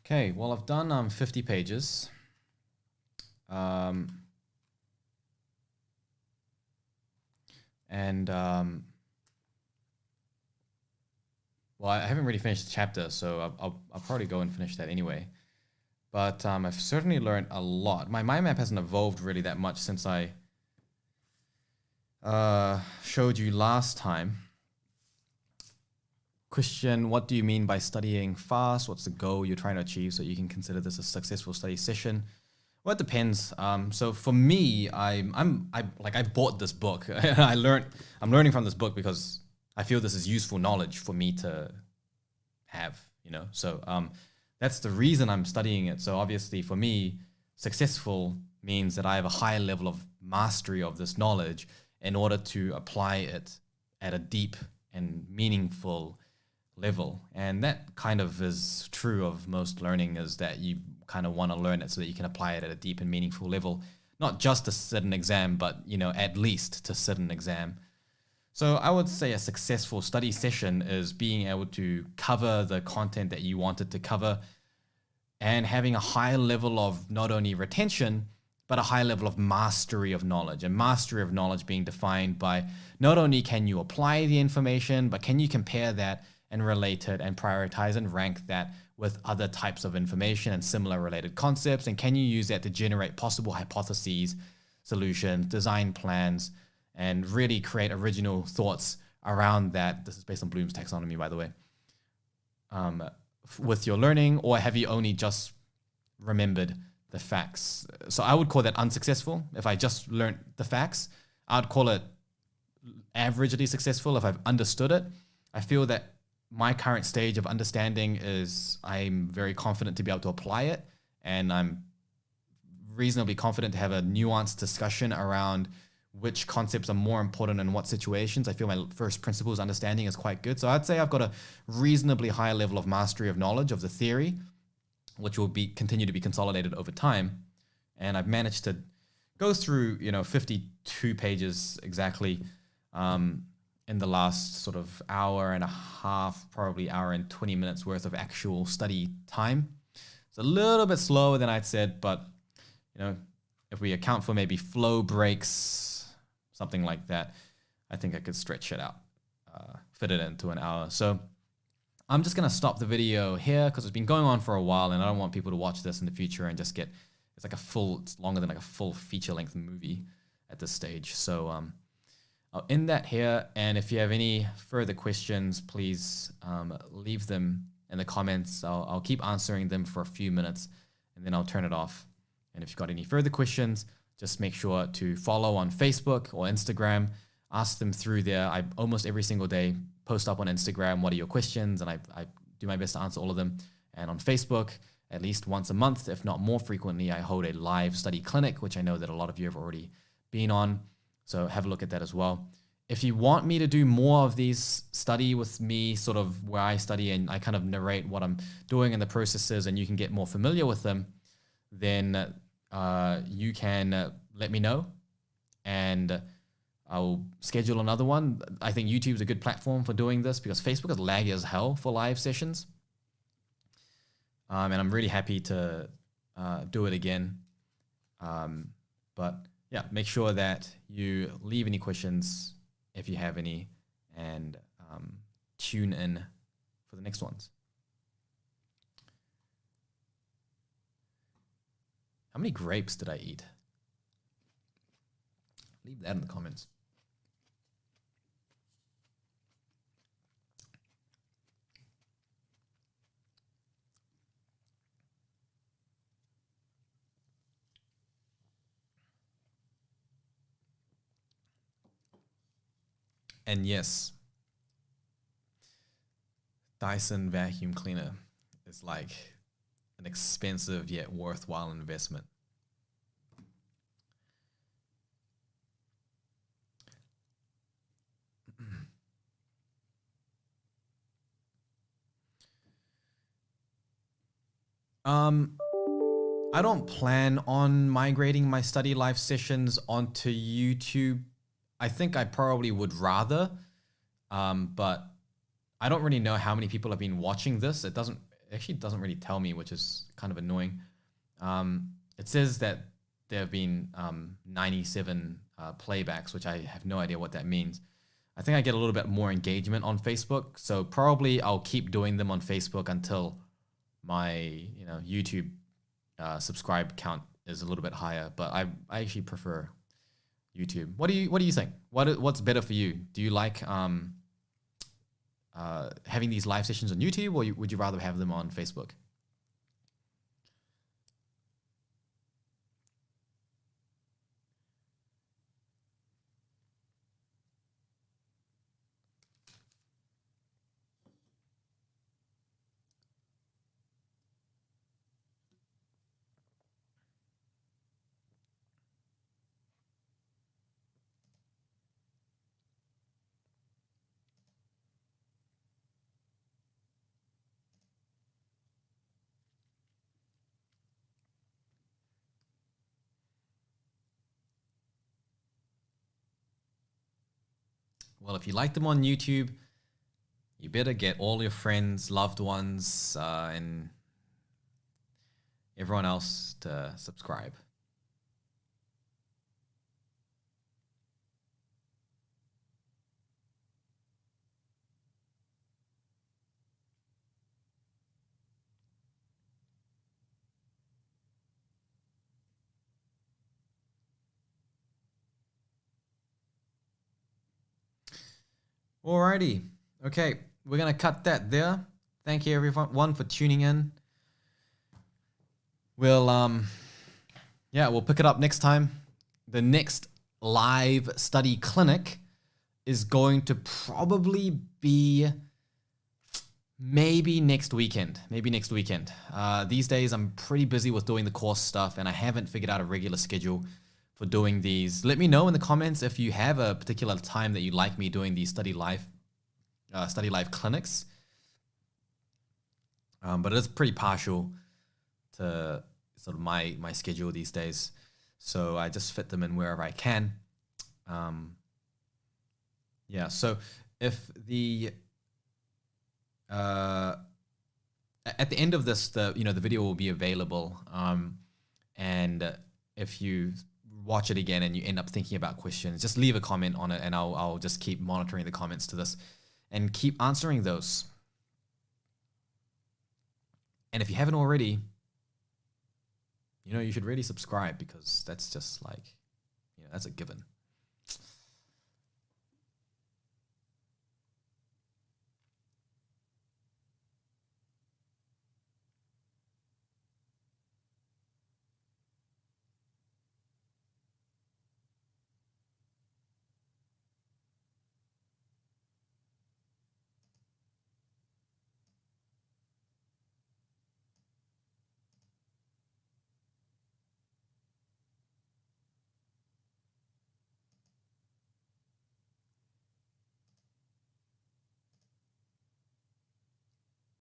Okay, well, I've done 50 pages. And well, I haven't really finished the chapter, so I'll probably go and finish that anyway. But I've certainly learned a lot. My mind map hasn't evolved really that much since I showed you last time. Christian, what do you mean by studying fast? What's the goal you're trying to achieve so you can consider this a successful study session? Well, it depends. So for me, I bought this book. I'm learning from this book because I feel this is useful knowledge for me to have, you know. So that's the reason I'm studying it. So obviously for me, successful means that I have a high level of mastery of this knowledge in order to apply it at a deep and meaningful level. And that kind of is true of most learning, is that you kind of want to learn it so that you can apply it at a deep and meaningful level, not just to sit an exam, but, you know, at least to sit an exam. So I would say a successful study session is being able to cover the content that you wanted to cover and having a high level of not only retention, but a high level of mastery of knowledge. And mastery of knowledge being defined by not only can you apply the information, but can you compare that and relate it and prioritize and rank that with other types of information and similar related concepts? And can you use that to generate possible hypotheses, solutions, design plans, and really create original thoughts around that? This is based on Bloom's taxonomy, by the way. With your learning, or have you only just remembered the facts? So I would call that unsuccessful. If I just learned the facts, I'd call it averagely successful if I've understood it. I feel that my current stage of understanding is I'm very confident to be able to apply it, and I'm reasonably confident to have a nuanced discussion around which concepts are more important in what situations. I feel my first principles understanding is quite good. So I'd say I've got a reasonably high level of mastery of knowledge of the theory, which will continue to be consolidated over time. And I've managed to go through, 52 pages exactly in the last sort of hour and a half, probably hour and 20 minutes worth of actual study time. It's a little bit slower than I'd said, but if we account for maybe flow breaks, something like that, I think I could stretch it out, fit it into an hour. So I'm just going to stop the video here because it's been going on for a while and I don't want people to watch this in the future and just it's longer than like a full feature length movie at this stage. So I'll end that here. And if you have any further questions, please leave them in the comments. I'll keep answering them for a few minutes and then I'll turn it off. And if you've got any further questions, just make sure to follow on Facebook or Instagram. Ask them through there. I almost every single day post up on Instagram, what are your questions? And I do my best to answer all of them. And on Facebook, at least once a month, if not more frequently, I hold a live study clinic, which I know that a lot of you have already been on. So have a look at that as well. If you want me to do more of these study with me, sort of where I study and I kind of narrate what I'm doing and the processes and you can get more familiar with them, then you can let me know and I'll schedule another one. I think YouTube's a good platform for doing this because Facebook is laggy as hell for live sessions. And I'm really happy to do it again. But yeah, make sure that you leave any questions if you have any and tune in for the next ones. How many grapes did I eat? Leave that in the comments. And yes, Dyson vacuum cleaner is like an expensive yet worthwhile investment. I don't plan on migrating my study live sessions onto YouTube. I think I probably would rather, but I don't really know how many people have been watching this. It actually doesn't really tell me, which is kind of annoying. It says that there have been 97 playbacks, which I have no idea what that means. I think I get a little bit more engagement on Facebook, so probably I'll keep doing them on Facebook until my YouTube subscribe count is a little bit higher. But I actually prefer YouTube. What do you think? What's better for you? Do you like having these live sessions on YouTube, or would you rather have them on Facebook? Well, if you like them on YouTube, you better get all your friends, loved ones, and everyone else to subscribe. Alrighty. Okay, we're gonna cut that there. Thank you everyone for tuning in. We'll we'll pick it up next time. The next live study clinic is going to probably be maybe next weekend. These days I'm pretty busy with doing the course stuff and I haven't figured out a regular schedule for doing these. Let me know in the comments if you have a particular time that you'd like me doing these study live clinics. But it's pretty partial to sort of my schedule these days. So I just fit them in wherever I can. So if the at the end of this, the video will be available. And if you watch it again and you end up thinking about questions, just leave a comment on it, and I'll just keep monitoring the comments to this and keep answering those. And if you haven't already, you should really subscribe, because that's just like, that's a given.